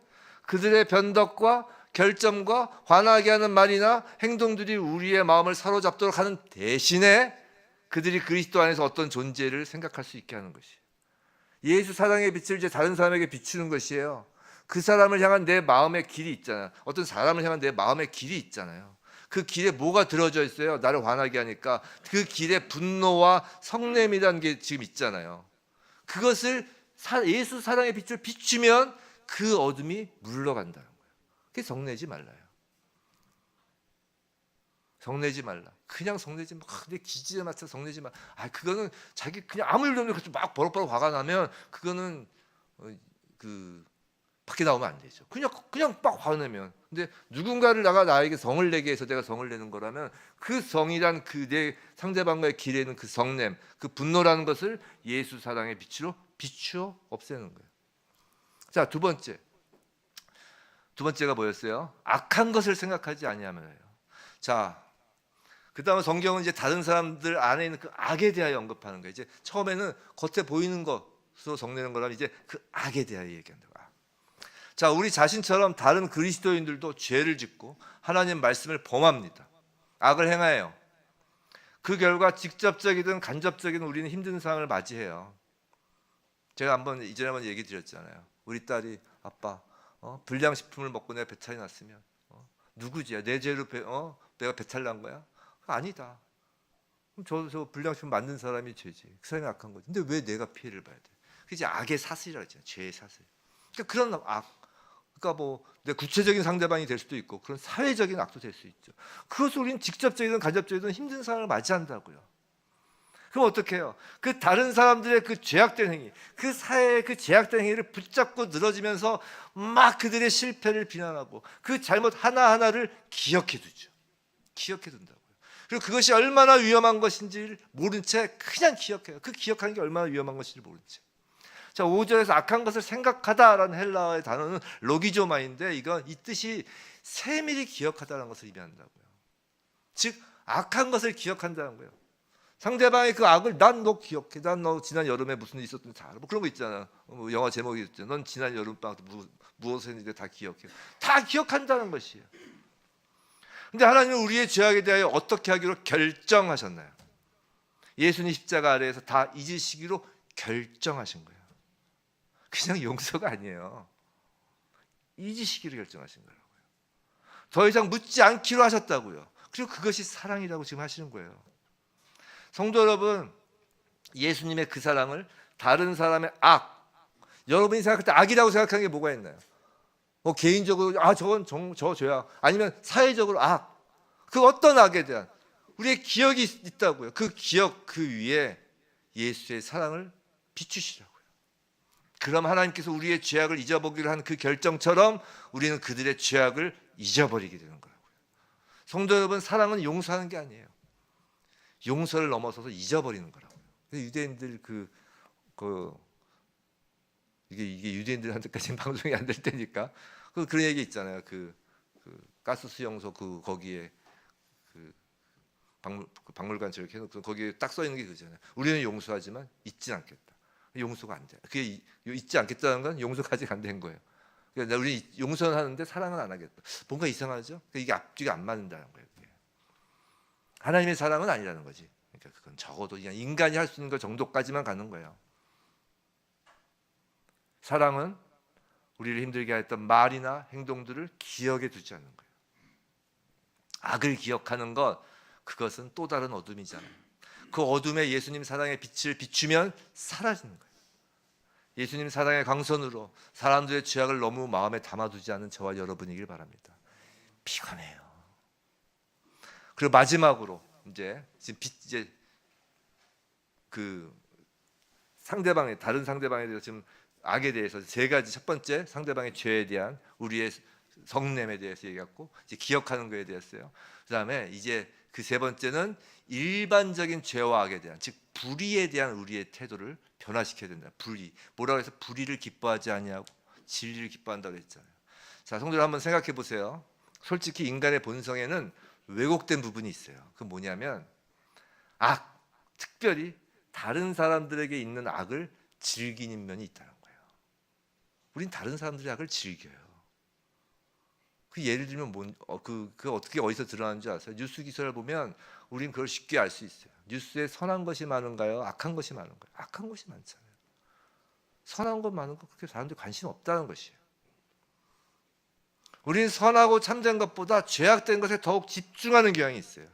그들의 변덕과 결점과 화나게 하는 말이나 행동들이 우리의 마음을 사로잡도록 하는 대신에 그들이 그리스도 안에서 어떤 존재를 생각할 수 있게 하는 것이에요. 예수 사랑의 빛을 이제 다른 사람에게 비추는 것이에요. 그 사람을 향한 내 마음의 길이 있잖아요. 어떤 사람을 향한 내 마음의 길이 있잖아요. 그 길에 뭐가 들어져 있어요? 나를 화나게 하니까 그 길에 분노와 성냄이라는 게 지금 있잖아요. 그것을 예수 사랑의 빛을 비추면 그 어둠이 물러간다는 거예요. 그게 성내지 말라요. 성내지 말라. 그냥 성내지 마. 내 기질에 맞춰 성내지 마. 그거는 자기 그냥 아무 일도 없는데 막 버럭버럭 화가 나면 그거는 그 밖에 나오면 안 되죠. 그냥 막 화내면. 근데 누군가를 나에게 성을 내게 해서 내가 성을 내는 거라면 그 성이란 그 내 상대방과의 길에 있는 그 성냄, 그 분노라는 것을 예수 사랑의 빛으로 비추어 없애는 거예요. 자, 두 번째가 뭐였어요? 악한 것을 생각하지 아니하며요. 자, 그다음에 성경은 이제 다른 사람들 안에 있는 그 악에 대하여 언급하는 거예요. 이제 처음에는 겉에 보이는 것으로 성내는 거라면 이제 그 악에 대하여 얘기한다고. 자, 우리 자신처럼 다른 그리스도인들도 죄를 짓고 하나님 말씀을 범합니다. 악을 행하여요. 그 결과 직접적이든 간접적이든 우리는 힘든 상황을 맞이해요. 제가 이전에 한번 얘기 드렸잖아요. 우리 딸이 아빠 불량식품을 먹고 내가 배탈이 났으면 누구지야? 내 죄로 내가 배탈 난 거야? 아니다. 그럼 저 불량식품 만든 사람이 죄지. 그 사람이 악한 거지. 근데 왜 내가 피해를 봐야 돼? 그게 악의 사슬이라고 했잖아. 죄의 사슬. 그러니까 그런 악. 그러니까 뭐 내 구체적인 상대방이 될 수도 있고 그런 사회적인 악도 될 수 있죠. 그것을 우리는 직접적이든 간접적이든 힘든 상황을 맞이한다고요. 그럼 어떻게 해요? 그 다른 사람들의 그 죄악된 행위, 그 사회의 그 죄악된 행위를 붙잡고 늘어지면서 막 그들의 실패를 비난하고 그 잘못 하나하나를 기억해 두죠. 기억해 둔다고요. 그리고 그것이 얼마나 위험한 것인지를 모른 채 그냥 기억해요. 그 기억하는 게 얼마나 위험한 것인지 모른 채. 자, 5절에서 악한 것을 생각하다라는 헬라어의 단어는 로기조마인데 이건 이 뜻이 세밀히 기억하다라는 것을 의미한다고요. 즉 악한 것을 기억한다는 거예요. 상대방의 그 악을 난 너 기억해. 난 너 지난 여름에 무슨 일 있었는지 다 알아. 뭐 그런 거 있잖아. 뭐 영화 제목이 있죠. 넌 지난 여름방학 때 무엇을 했는지 다 기억해. 다 기억한다는 것이에요. 근데 하나님은 우리의 죄악에 대하여 어떻게 하기로 결정하셨나요? 예수님 십자가 아래에서 다 잊으시기로 결정하신 거예요. 그냥 용서가 아니에요. 잊으시기로 결정하신 거라고요. 더 이상 묻지 않기로 하셨다고요. 그리고 그것이 사랑이라고 지금 하시는 거예요. 성도 여러분, 예수님의 그 사랑을 다른 사람의 악, 여러분이 생각할 때 악이라고 생각하는 게 뭐가 있나요? 뭐 개인적으로 저건 저 죄야. 아니면 사회적으로 악. 그 어떤 악에 대한 우리의 기억이 있다고요. 그 기억 그 위에 예수의 사랑을 비추시라고요. 그럼 하나님께서 우리의 죄악을 잊어버리기로 한 그 결정처럼 우리는 그들의 죄악을 잊어버리게 되는 거라고요. 성도 여러분, 사랑은 용서하는 게 아니에요. 용서를 넘어서서 잊어버리는 거라고요. 유대인들 이게 유대인들한테까지는 방송이 안 될 테니까 그런 얘기 있잖아요. 그 가스 수용소 거기에 박물관 저렇게 해놓고 거기에 딱 써 있는 게 그거잖아요. 우리는 용서하지만 잊진 않겠다. 용서가 안 돼. 그게 잊지 않겠다는 건 용서가 아직 안 된 거예요. 그러니까 우리 용서는 하는데 사랑은 안 하겠다. 뭔가 이상하죠? 이게 앞뒤가 안 맞는다는 거예요. 그게. 하나님의 사랑은 아니라는 거지. 그러니까 그건 적어도 그냥 인간이 할 수 있는 것 정도까지만 가는 거예요. 사랑은 우리를 힘들게 했던 말이나 행동들을 기억에 두지 않는 거예요. 악을 기억하는 것, 그것은 또 다른 어둠이잖아요. 그 어둠에 예수님 사랑의 빛을 비추면 사라지는 거예요. 예수님 사랑의 광선으로 사람들의 죄악을 너무 마음에 담아두지 않은 저와 여러분이길 바랍니다. 피곤해요. 그리고 마지막으로 이제 그 상대방의 다른 상대방에 대해서 지금 악에 대해서 세 가지, 첫 번째 상대방의 죄에 대한 우리의 성냄에 대해서 얘기했고 이제 기억하는 거에 대해서요. 그다음에 이제 그 세 번째는 일반적인 죄와 악에 대한, 즉 불의에 대한 우리의 태도를 변화시켜야 된다. 불의. 뭐라고 해서 불의를 기뻐하지 아니하고 진리를 기뻐한다고 했잖아요. 자, 성도들 한번 생각해 보세요. 솔직히 인간의 본성에는 왜곡된 부분이 있어요. 그 뭐냐면 악, 특별히 다른 사람들에게 있는 악을 즐기는 면이 있다는 거예요. 우린 다른 사람들의 악을 즐겨요. 그 예를 들면 그 어떻게 어디서 드러나는 줄 아세요? 뉴스 기사를 보면 우린 그걸 쉽게 알 수 있어요. 뉴스에 선한 것이 많은가요? 악한 것이 많은가요? 악한 것이 많잖아요. 선한 것 많은 것 그렇게 사람들이 관심 없다는 것이에요. 우리는 선하고 참된 것보다 죄악된 것에 더욱 집중하는 경향이 있어요.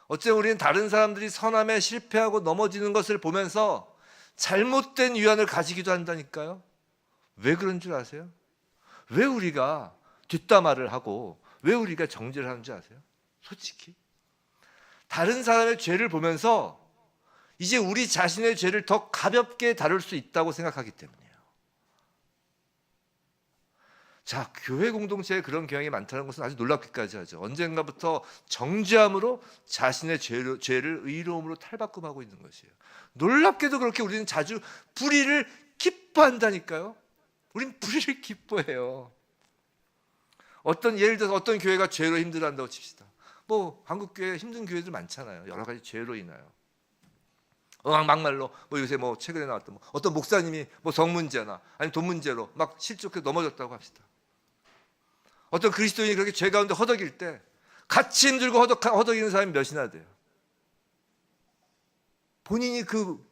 어쩌면 우리는 다른 사람들이 선함에 실패하고 넘어지는 것을 보면서 잘못된 위안을 가지기도 한다니까요. 왜 그런 줄 아세요? 왜 우리가 뒷담화를 하고 왜 우리가 정죄를 하는 줄 아세요? 솔직히 다른 사람의 죄를 보면서 이제 우리 자신의 죄를 더 가볍게 다룰 수 있다고 생각하기 때문이에요. 자, 교회 공동체에 그런 경향이 많다는 것은 아주 놀랍기까지 하죠. 언젠가부터 정죄함으로 자신의 죄를 의로움으로 탈바꿈하고 있는 것이에요. 놀랍게도 그렇게 우리는 자주 불의를 기뻐한다니까요. 우린 불의를 기뻐해요. 예를 들어서 어떤 교회가 죄로 힘들어한다고 칩시다. 뭐 한국 교회 힘든 교회들 많잖아요. 여러 가지 죄로 인하여. 막말로 요새 최근에 나왔던 어떤 목사님이 성 문제나 아니면 돈 문제로 막 실족해 넘어졌다고 합시다. 어떤 그리스도인이 그렇게 죄 가운데 허덕일 때 같이 힘들고 허덕이는 사람이 몇이나 돼요. 본인이 그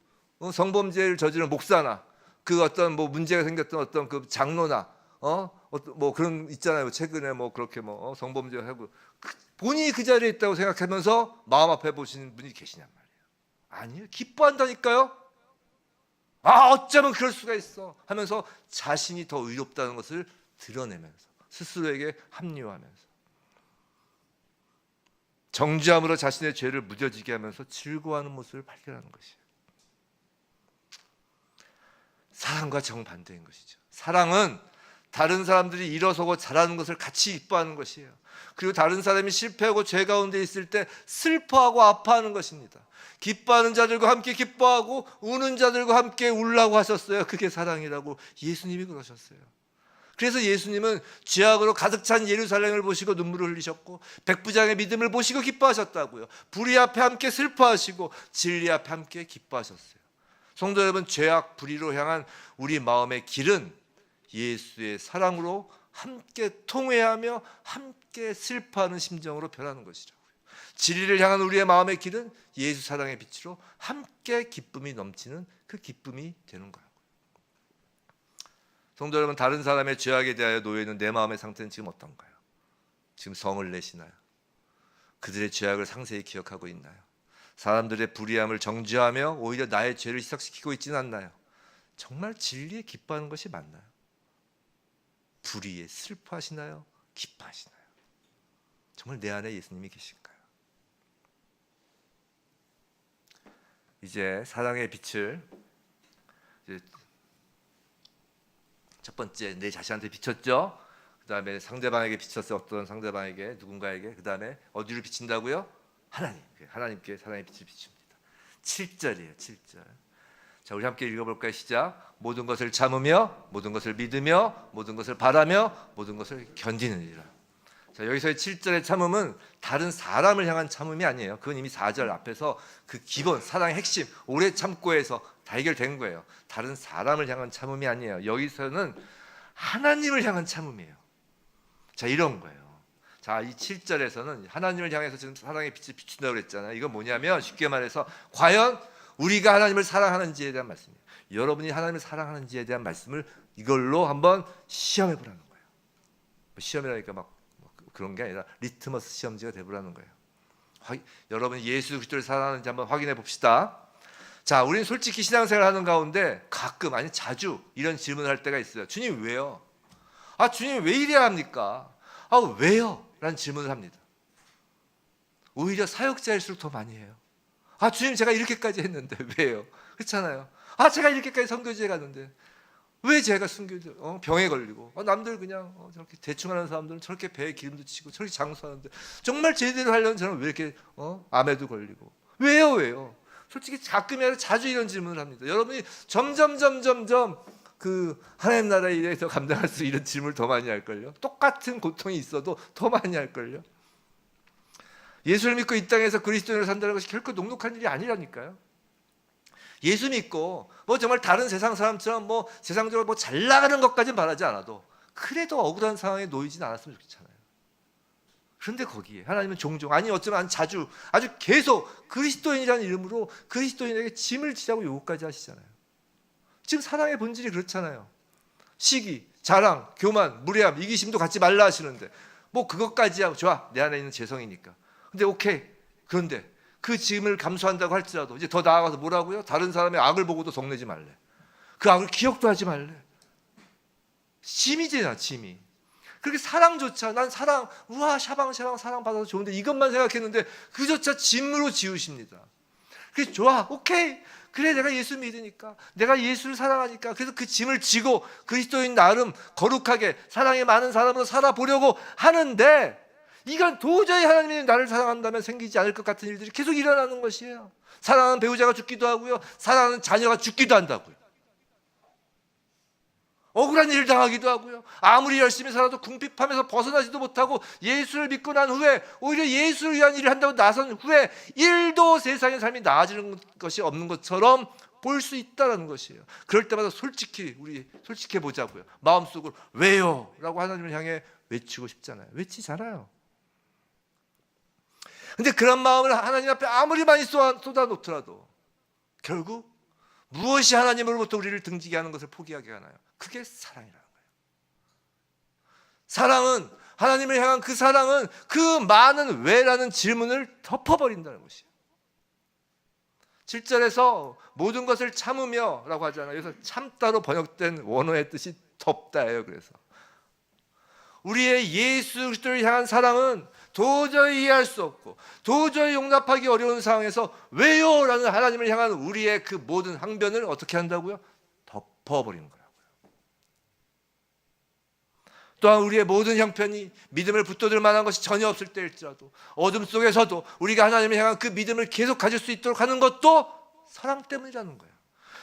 성범죄를 저지른 목사나 그 어떤 뭐 문제가 생겼던 어떤 그 장로나 뭐 그런 있잖아요. 최근에 뭐 그렇게 뭐 성범죄하고 본인이 그 자리에 있다고 생각하면서 마음 아파해 보시는 분이 계시냔 말이에요. 아니에요. 기뻐한다니까요. 아, 어쩌면 그럴 수가 있어 하면서 자신이 더 의롭다는 것을 드러내면서 스스로에게 합리화하면서 정죄함으로 자신의 죄를 무뎌지게 하면서 즐거워하는 모습을 발견하는 것이에요. 사랑과 정반대인 것이죠. 사랑은 다른 사람들이 일어서고 잘하는 것을 같이 기뻐하는 것이에요. 그리고 다른 사람이 실패하고 죄 가운데 있을 때 슬퍼하고 아파하는 것입니다. 기뻐하는 자들과 함께 기뻐하고 우는 자들과 함께 울라고 하셨어요. 그게 사랑이라고 예수님이 그러셨어요. 그래서 예수님은 죄악으로 가득 찬 예루살렘을 보시고 눈물을 흘리셨고 백부장의 믿음을 보시고 기뻐하셨다고요. 불의 앞에 함께 슬퍼하시고 진리 앞에 함께 기뻐하셨어요. 성도 여러분, 죄악 불의로 향한 우리 마음의 길은 예수의 사랑으로 함께 통회하며 함께 슬퍼하는 심정으로 변하는 것이라고요. 진리를 향한 우리의 마음의 길은 예수 사랑의 빛으로 함께 기쁨이 넘치는 그 기쁨이 되는 거예요. 성도 여러분, 다른 사람의 죄악에 대하여 놓여 있는 내 마음의 상태는 지금 어떤가요? 지금 성을 내시나요? 그들의 죄악을 상세히 기억하고 있나요? 사람들의 불의함을 정죄하며 오히려 나의 죄를 희석시키고 있지는 않나요? 정말 진리에 기뻐하는 것이 맞나요? 불의에 슬퍼하시나요? 기뻐하시나요? 정말 내 안에 예수님이 계신가요? 이제 사랑의 빛을 이제 첫 번째 내 자신한테 비췄죠. 그 다음에 상대방에게 비쳤어요. 어떤 상대방에게, 누군가에게. 그 다음에 어디로 비친다고요? 하나님께 사랑의 빛을 비춥니다. 7절이에요. 7절. 자, 우리 함께 읽어볼까요? 시작. 모든 것을 참으며 모든 것을 믿으며 모든 것을 바라며 모든 것을 견디느니라. 자, 여기서의 7절의 참음은 다른 사람을 향한 참음이 아니에요. 그건 이미 4절 앞에서 그 기본 사랑의 핵심 오래 참고해서 다 해결된 거예요. 다른 사람을 향한 참음이 아니에요. 여기서는 하나님을 향한 참음이에요. 자, 이런 거예요. 자, 이 7절에서는 하나님을 향해서 지금 사랑의 빛을 비춘다고 그랬잖아요. 이건 뭐냐면 쉽게 말해서 과연 우리가 하나님을 사랑하는지에 대한 말씀이에요. 여러분이 하나님을 사랑하는지에 대한 말씀을 이걸로 한번 시험해 보라는 거예요. 시험이라니까 막 그런 게 아니라 리트머스 시험지가 되보라는 거예요. 여러분이 예수 그리스도를 사랑하는지 한번 확인해 봅시다. 자, 우리는 솔직히 신앙생활 하는 가운데 가끔 아니 자주 이런 질문을 할 때가 있어요. 주님 왜요? 아, 주님 왜 이래야 합니까? 아, 왜요? 라는 질문을 합니다. 오히려 사역자일수록 더 많이 해요. 아, 주님 제가 이렇게까지 했는데 왜요? 그렇잖아요. 아, 제가 이렇게까지 선교지에 갔는데 왜 제가 순교지 병에 걸리고 남들 그냥 저렇게 대충 하는 사람들은 저렇게 배에 기름도 치고 저렇게 장수하는데 정말 제대로 하려는 저는 왜 이렇게 암에도 걸리고 왜요? 솔직히 가끔이 아니라 자주 이런 질문을 합니다. 여러분이 점점 그 하나님 나라에 대해서 감당할 수 이런 질문을 더 많이 할걸요. 똑같은 고통이 있어도 더 많이 할걸요. 예수를 믿고 이 땅에서 그리스도인으로 산다는 것이 결코 녹록한 일이 아니라니까요. 예수 믿고 뭐 정말 다른 세상 사람처럼 뭐 세상적으로 뭐 잘 나가는 것까지는 바라지 않아도 그래도 억울한 상황에 놓이진 않았으면 좋겠잖아요. 그런데 거기에 하나님은 종종 아니 어쩌면 자주 아주 계속 그리스도인이라는 이름으로 그리스도인에게 짐을 지라고 요구까지 하시잖아요. 지금 사랑의 본질이 그렇잖아요. 시기, 자랑, 교만, 무례함, 이기심도 갖지 말라 하시는데 뭐 그것까지 하고 좋아 내 안에 있는 죄성이니까. 근데 오케이. 그런데 그 짐을 감수한다고 할지라도 이제 더 나아가서 뭐라고요? 다른 사람의 악을 보고도 성내지 말래. 그 악을 기억도 하지 말래. 짐이잖아, 짐이. 그렇게 사랑조차 난 사랑 우와 샤방샤방 사랑받아서 좋은데 이것만 생각했는데 그조차 짐으로 지우십니다. 그래서 좋아 오케이 그래 내가 예수 믿으니까 내가 예수를 사랑하니까 그래서 그 짐을 지고 그리스도인 나름 거룩하게 사랑이 많은 사람으로 살아보려고 하는데 이건 도저히 하나님이 나를 사랑한다면 생기지 않을 것 같은 일들이 계속 일어나는 것이에요. 사랑하는 배우자가 죽기도 하고요. 사랑하는 자녀가 죽기도 한다고요. 억울한 일을 당하기도 하고요. 아무리 열심히 살아도 궁핍함에서 벗어나지도 못하고 예수를 믿고 난 후에 오히려 예수를 위한 일을 한다고 나선 후에 일도 세상의 삶이 나아지는 것이 없는 것처럼 볼 수 있다는 것이에요. 그럴 때마다 우리 솔직해 보자고요. 마음속으로 왜요? 라고 하나님을 향해 외치고 싶잖아요. 외치잖아요. 근데 그런 마음을 하나님 앞에 아무리 많이 쏟아놓더라도 결국 무엇이 하나님으로부터 우리를 등지게 하는 것을 포기하게 하나요? 그게 사랑이라는 거예요. 사랑은, 하나님을 향한 그 사랑은 그 많은 왜라는 질문을 덮어버린다는 것이에요. 7절에서 모든 것을 참으며 라고 하잖아요. 그래서 참다로 번역된 원어의 뜻이 덮다예요. 그래서 우리의 예수 그리스도를 향한 사랑은 도저히 이해할 수 없고 도저히 용납하기 어려운 상황에서 왜요? 라는 하나님을 향한 우리의 그 모든 항변을 어떻게 한다고요? 덮어버리는 거라고요. 또한 우리의 모든 형편이 믿음을 붙들을 만한 것이 전혀 없을 때일지라도 어둠 속에서도 우리가 하나님을 향한 그 믿음을 계속 가질 수 있도록 하는 것도 사랑 때문이라는 거예요.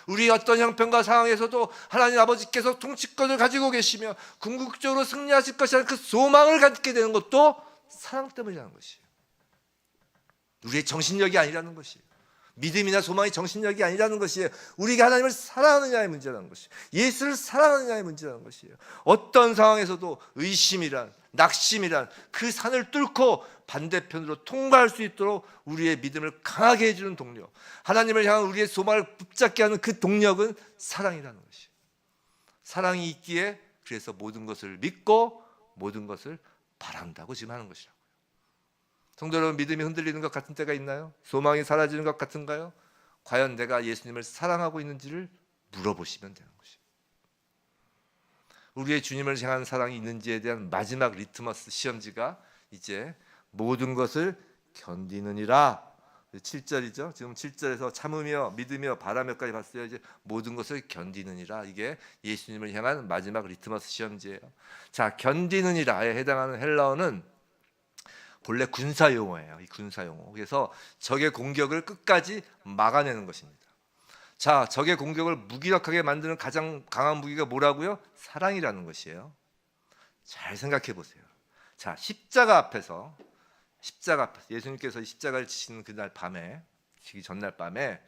우리 어떤 형편과 상황에서도 하나님 아버지께서 통치권을 가지고 계시며 궁극적으로 승리하실 것이라는 그 소망을 갖게 되는 것도 사랑 때문이라는 것이에요. 우리의 정신력이 아니라는 것이에요. 믿음이나 소망이 정신력이 아니라는 것이에요. 우리가 하나님을 사랑하느냐의 문제라는 것이에요. 예수를 사랑하느냐의 문제라는 것이에요. 어떤 상황에서도 의심이란, 낙심이란 그 산을 뚫고 반대편으로 통과할 수 있도록 우리의 믿음을 강하게 해주는 동력, 하나님을 향한 우리의 소망을 붙잡게 하는 그 동력은 사랑이라는 것이에요. 사랑이 있기에 그래서 모든 것을 믿고 모든 것을 바란다고 지금 하는 것이라고요. 성도 여러분, 믿음이 흔들리는 것 같은 때가 있나요? 소망이 사라지는 것 같은가요? 과연 내가 예수님을 사랑하고 있는지를 물어보시면 되는 것이에요. 우리의 주님을 향한 사랑이 있는지에 대한 마지막 리트머스 시험지가 이제 모든 것을 견디느니라. 7절이죠. 지금 7절에서 참으며 믿으며 바라며까지 봤어요. 이제 모든 것을 견디느니라. 이게 예수님을 향한 마지막 리트머스 시험지예요. 자, 견디느니라에 해당하는 헬라어는 본래 군사 용어예요. 이 군사 용어. 그래서 적의 공격을 끝까지 막아내는 것입니다. 자, 적의 공격을 무기력하게 만드는 가장 강한 무기가 뭐라고요? 사랑이라는 것이에요. 잘 생각해 보세요. 자, 십자가 앞에서 예수님께서 십자가를 지시는 그날 밤에, 지기 전날 밤에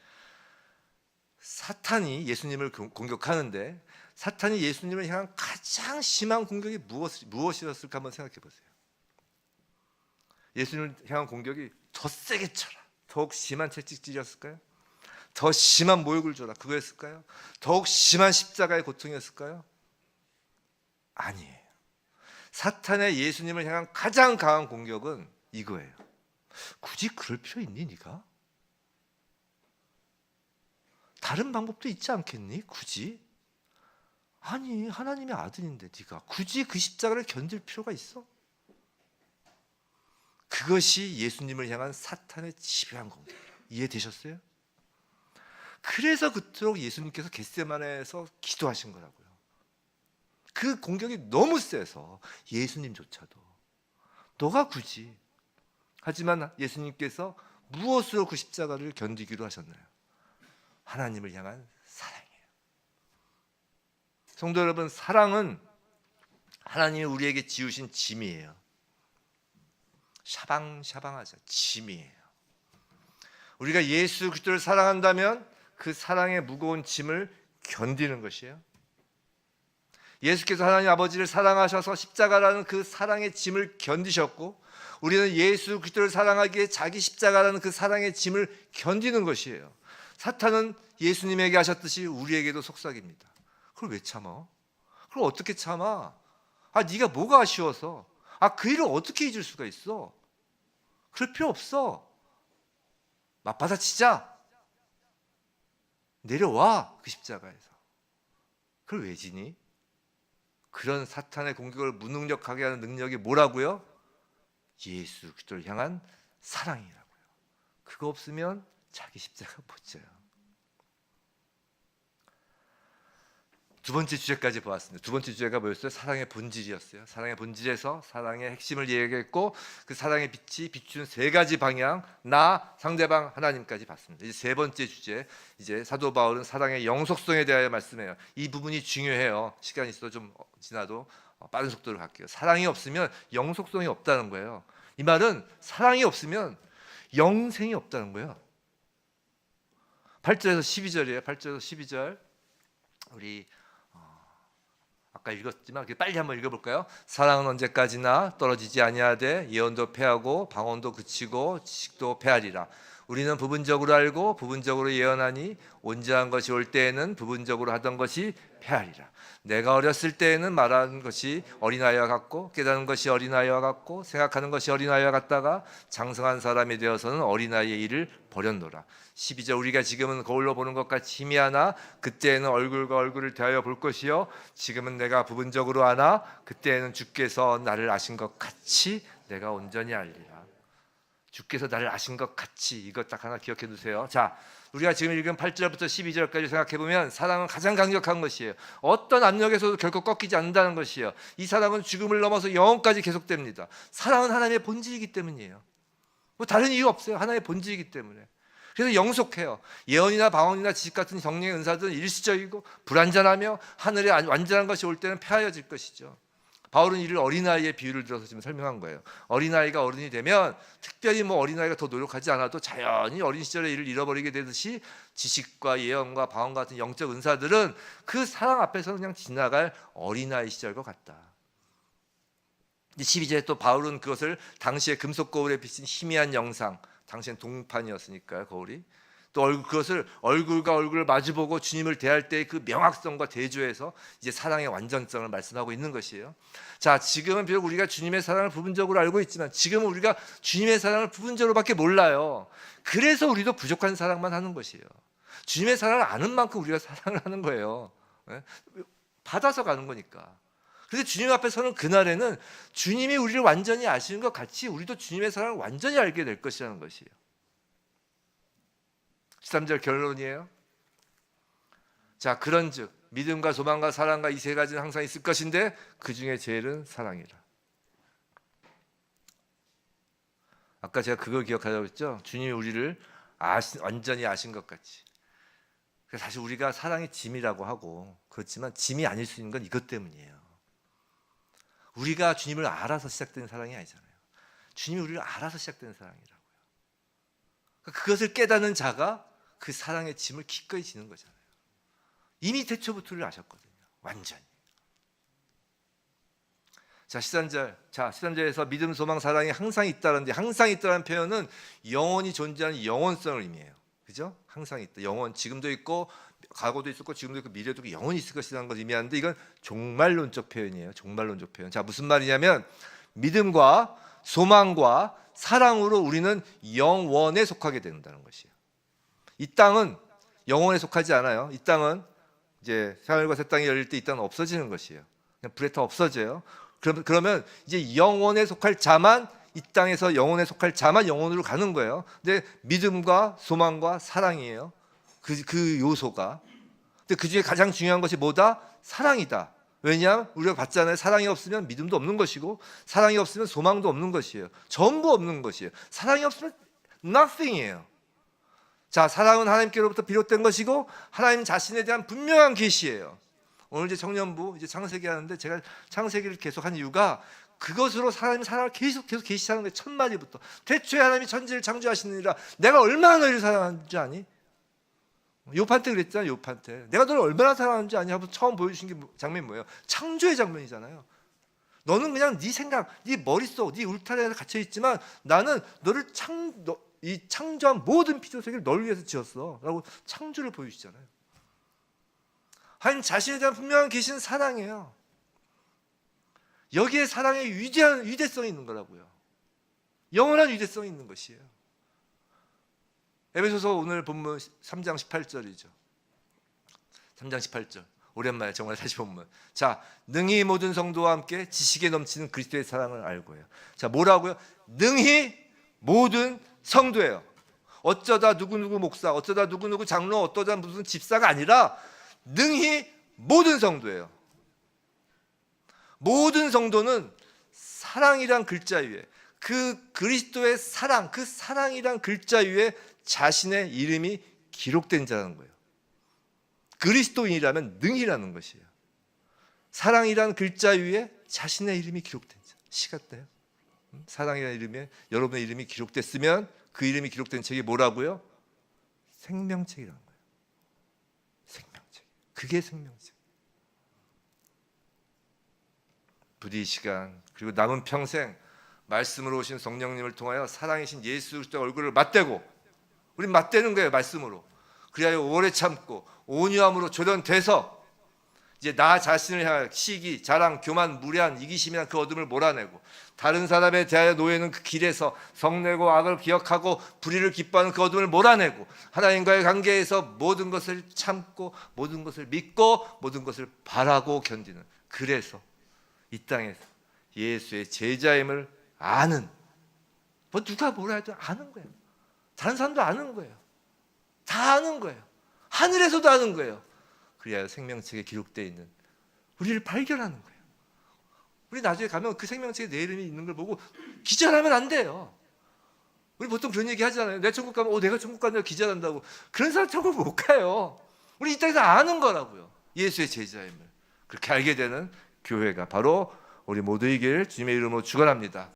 사탄이 예수님을 공격하는데 사탄이 예수님을 향한 가장 심한 공격이 무엇이었을까 한번 생각해 보세요. 예수님을 향한 공격이 더 세게 쳐라, 더욱 심한 채찍질이었을까요? 더 심한 모욕을 줘라, 그거였을까요? 더욱 심한 십자가의 고통이었을까요? 아니에요. 사탄의 예수님을 향한 가장 강한 공격은 이거예요. 굳이 그럴 필요 있니 네가? 다른 방법도 있지 않겠니? 굳이? 아니, 하나님의 아들인데 네가 굳이 그 십자가를 견딜 필요가 있어? 그것이 예수님을 향한 사탄의 집요한 공격이에요. 이해되셨어요? 그래서 그토록 예수님께서 겟세마네에서 기도하신 거라고요. 그 공격이 너무 세서 예수님조차도 너가 굳이, 하지만 예수님께서 무엇으로 그 십자가를 견디기로 하셨나요? 하나님을 향한 사랑이에요. 성도 여러분, 사랑은 하나님이 우리에게 지우신 짐이에요. 샤방샤방하죠. 짐이에요. 우리가 예수 그리스도를 사랑한다면 그 사랑의 무거운 짐을 견디는 것이에요. 예수께서 하나님 아버지를 사랑하셔서 십자가라는 그 사랑의 짐을 견디셨고, 우리는 예수 그리스도를 사랑하기에 자기 십자가라는 그 사랑의 짐을 견디는 것이에요. 사탄은 예수님에게 하셨듯이 우리에게도 속삭입니다. 그걸 왜 참아? 그걸 어떻게 참아? 네가 뭐가 아쉬워서? 그 일을 어떻게 잊을 수가 있어? 그럴 필요 없어. 맞받아치자. 내려와, 그 십자가에서. 그걸 왜 지니? 그런 사탄의 공격을 무능력하게 하는 능력이 뭐라고요? 예수 그리스도를 향한 사랑이라고요. 그거 없으면 자기 십자가 못 져요. 두 번째 주제까지 보았습니다. 두 번째 주제가 뭐였어요? 사랑의 본질이었어요. 사랑의 본질에서 사랑의 핵심을 얘기했고, 그 사랑의 빛이 비추는 세 가지 방향, 나, 상대방, 하나님까지 봤습니다. 이제 세 번째 주제, 이제 사도 바울은 사랑의 영속성에 대하여 말씀해요. 이 부분이 중요해요. 시간이 있어도 좀 지나도 빠른 속도로 갈게요. 사랑이 없으면 영속성이 없다는 거예요. 이 말은 사랑이 없으면 영생이 없다는 거예요. 8절에서 12절이에요. 8절에서 12절. 우리 아까 읽었지만 빨리 한번 읽어볼까요? 사랑은 언제까지나 떨어지지 아니하되 예언도 패하고 방언도 그치고 지식도 패하리라. 우리는 부분적으로 알고 부분적으로 예언하니 온전한 것이 올 때에는 부분적으로 하던 것이 패하리라. 내가 어렸을 때에는 말하는 것이 어린아이와 같고 깨닫는 것이 어린아이와 같고 생각하는 것이 어린아이와 같다가 장성한 사람이 되어서는 어린아이의 일을 버렸노라. 12절 우리가 지금은 거울로 보는 것 같이 희미하나 그때에는 얼굴과 얼굴을 대하여 볼 것이요 지금은 내가 부분적으로 아나 그때에는 주께서 나를 아신 것 같이 내가 온전히 알리라. 주께서 나를 아신 것 같이, 이것 딱 하나 기억해 두세요. 자, 우리가 지금 읽은 8절부터 12절까지 생각해 보면 사랑은 가장 강력한 것이에요. 어떤 압력에서도 결코 꺾이지 않는다는 것이에요. 이 사랑은 죽음을 넘어서 영원까지 계속됩니다. 사랑은 하나님의 본질이기 때문이에요. 뭐 다른 이유 없어요. 하나님의 본질이기 때문에. 그래서 영속해요. 예언이나 방언이나 지식 같은 성령의 은사들은 일시적이고 불완전하며 하늘에 완전한 것이 올 때는 폐하여질 것이죠. 바울은 이를 어린아이의 비유를 들어서 지금 설명한 거예요. 어린아이가 어른이 되면 특별히 뭐 어린아이가 더 노력하지 않아도 자연히 어린 시절의 일을 잃어버리게 되듯이 지식과 예언과 방언 같은 영적 은사들은 그 사랑 앞에서는 그냥 지나갈 어린아이 시절과 같다. 12절에 또 바울은 그것을 당시의 금속 거울에 비친 희미한 영상, 당시엔 동판이었으니까요, 거울이. 또 그것을 얼굴과 얼굴을 마주보고 주님을 대할 때의 그 명확성과 대조해서 이제 사랑의 완전성을 말씀하고 있는 것이에요. 자, 지금은 비록 우리가 주님의 사랑을 부분적으로 알고 있지만 지금은 우리가 주님의 사랑을 부분적으로밖에 몰라요. 그래서 우리도 부족한 사랑만 하는 것이에요. 주님의 사랑을 아는 만큼 우리가 사랑을 하는 거예요. 받아서 가는 거니까. 그런데 주님 앞에 서는 그날에는 주님이 우리를 완전히 아시는 것 같이 우리도 주님의 사랑을 완전히 알게 될 것이라는 것이에요. 13절 결론이에요. 자, 그런즉 믿음과 소망과 사랑과 이 세 가지는 항상 있을 것인데 그 중에 제일은 사랑이라. 아까 제가 그걸 기억하자고 했죠. 주님이 우리를 완전히 아신 것 같이. 사실 우리가 사랑이 짐이라고 하고 그렇지만 짐이 아닐 수 있는 건 이것 때문이에요. 우리가 주님을 알아서 시작된 사랑이 아니잖아요. 주님이 우리를 알아서 시작된 사랑이라고요. 그것을 깨닫는 자가 그 사랑의 짐을 기꺼이 지는 거잖아요. 이미 태초부터 우리를 아셨거든요. 완전히. 자, 13절에서 믿음, 소망, 사랑이 항상 있다는데 항상 있다는 표현은 영원히 존재하는 영원성을 의미해요. 그죠? 항상 있다. 영원, 지금도 있고 과거도 있었고 지금도 있고 미래도 있고 영원히 있을 것이라는 걸 의미하는데 이건 종말론적 표현이에요. 종말론적 표현. 자, 무슨 말이냐면 믿음과 소망과 사랑으로 우리는 영원에 속하게 된다는 것이에요. 이 땅은 영원에 속하지 않아요. 이 땅은 이제 하늘과 새 땅이 열릴 때 이 땅은 없어지는 것이에요. 그냥 불에 타 없어져요. 그러면 이제 영원에 속할 자만 이 땅에서 영원에 속할 자만 영원으로 가는 거예요. 근데 믿음과 소망과 사랑이에요. 그 요소가. 근데 그 중에 가장 중요한 것이 뭐다? 사랑이다. 왜냐하면 우리가 봤잖아요. 사랑이 없으면 믿음도 없는 것이고 사랑이 없으면 소망도 없는 것이에요. 전부 없는 것이에요. 사랑이 없으면 nothing이에요. 자, 사랑은 하나님께로부터 비롯된 것이고 하나님 자신에 대한 분명한 계시예요. 오늘 이제 청년부 이제 창세기 하는데 제가 창세기를 계속 한 이유가 그것으로 하나님의 사랑을 계속 계시하는 거예요. 첫 마디부터. 태초에 하나님이 천지를 창조하시느니라. 내가 얼마나 너희를 사랑하는 줄 아니? 욥한테 그랬잖아요. 욥한테 내가 너를 얼마나 사랑하는 줄 아니? 하고 처음 보여주신 게 장면이 뭐예요? 창조의 장면이잖아요. 너는 그냥 네 생각, 네 머릿속, 네 울타리에 갇혀 있지만 나는 너를 이 창조한 모든 피조세계를 널 위해서 지었어 라고 창조를 보여주시잖아요. 하나님 자신에 대한 분명한 계시는 사랑이에요. 여기에 사랑의 위대한 위대성이 있는 거라고요. 영원한 위대성이 있는 것이에요. 에베소서 오늘 본문 3장 18절이죠. 3장 18절 오랜만에 정말 다시 본문. 자, 능히 모든 성도와 함께 지식에 넘치는 그리스도의 사랑을 알고요. 자, 뭐라고요? 능히 모든 성도예요. 어쩌다 누구누구 목사, 어쩌다 누구누구 장로, 어쩌다 무슨 집사가 아니라 능히 모든 성도예요. 모든 성도는 사랑이란 글자 위에 그 그리스도의 사랑, 그 사랑이란 글자 위에 자신의 이름이 기록된 자라는 거예요. 그리스도인이라면 능이라는 것이에요. 사랑이란 글자 위에 자신의 이름이 기록된 자. 시 같나요? 사랑이라는 이름에 여러분의 이름이 기록됐으면 그 이름이 기록된 책이 뭐라고요? 생명책이라는 거예요. 생명책. 그게 생명책. 부디 이 시간 그리고 남은 평생 말씀으로 오신 성령님을 통하여 사랑이신 예수 그리스도의 얼굴을 맞대고 우리 맞대는 거예요, 말씀으로. 그리하여 오래 참고 온유함으로 조련돼서 이제 나 자신을 향한 시기, 자랑, 교만, 무례한 이기심이나 그 어둠을 몰아내고 다른 사람에 대하여 놓여있는 그 길에서 성내고 악을 기억하고 불의를 기뻐하는 그 어둠을 몰아내고 하나님과의 관계에서 모든 것을 참고 모든 것을 믿고 모든 것을 바라고 견디는, 그래서 이 땅에서 예수의 제자임을 아는, 뭐 누가 뭐라 해도 아는 거예요. 다른 사람도 아는 거예요. 다 아는 거예요. 하늘에서도 아는 거예요. 그래야 생명책에 기록되어 있는 우리를 발견하는 거예요. 우리 나중에 가면 그 생명책에 내 이름이 있는 걸 보고 기절하면 안 돼요. 우리 보통 그런 얘기 하잖아요. 내 천국 가면 내가 천국 간다고 기절한다고. 그런 사람 천국 못 가요. 우리 이 땅에서 아는 거라고요. 예수의 제자임을. 그렇게 알게 되는 교회가 바로 우리 모두이길 주님의 이름으로 축원합니다.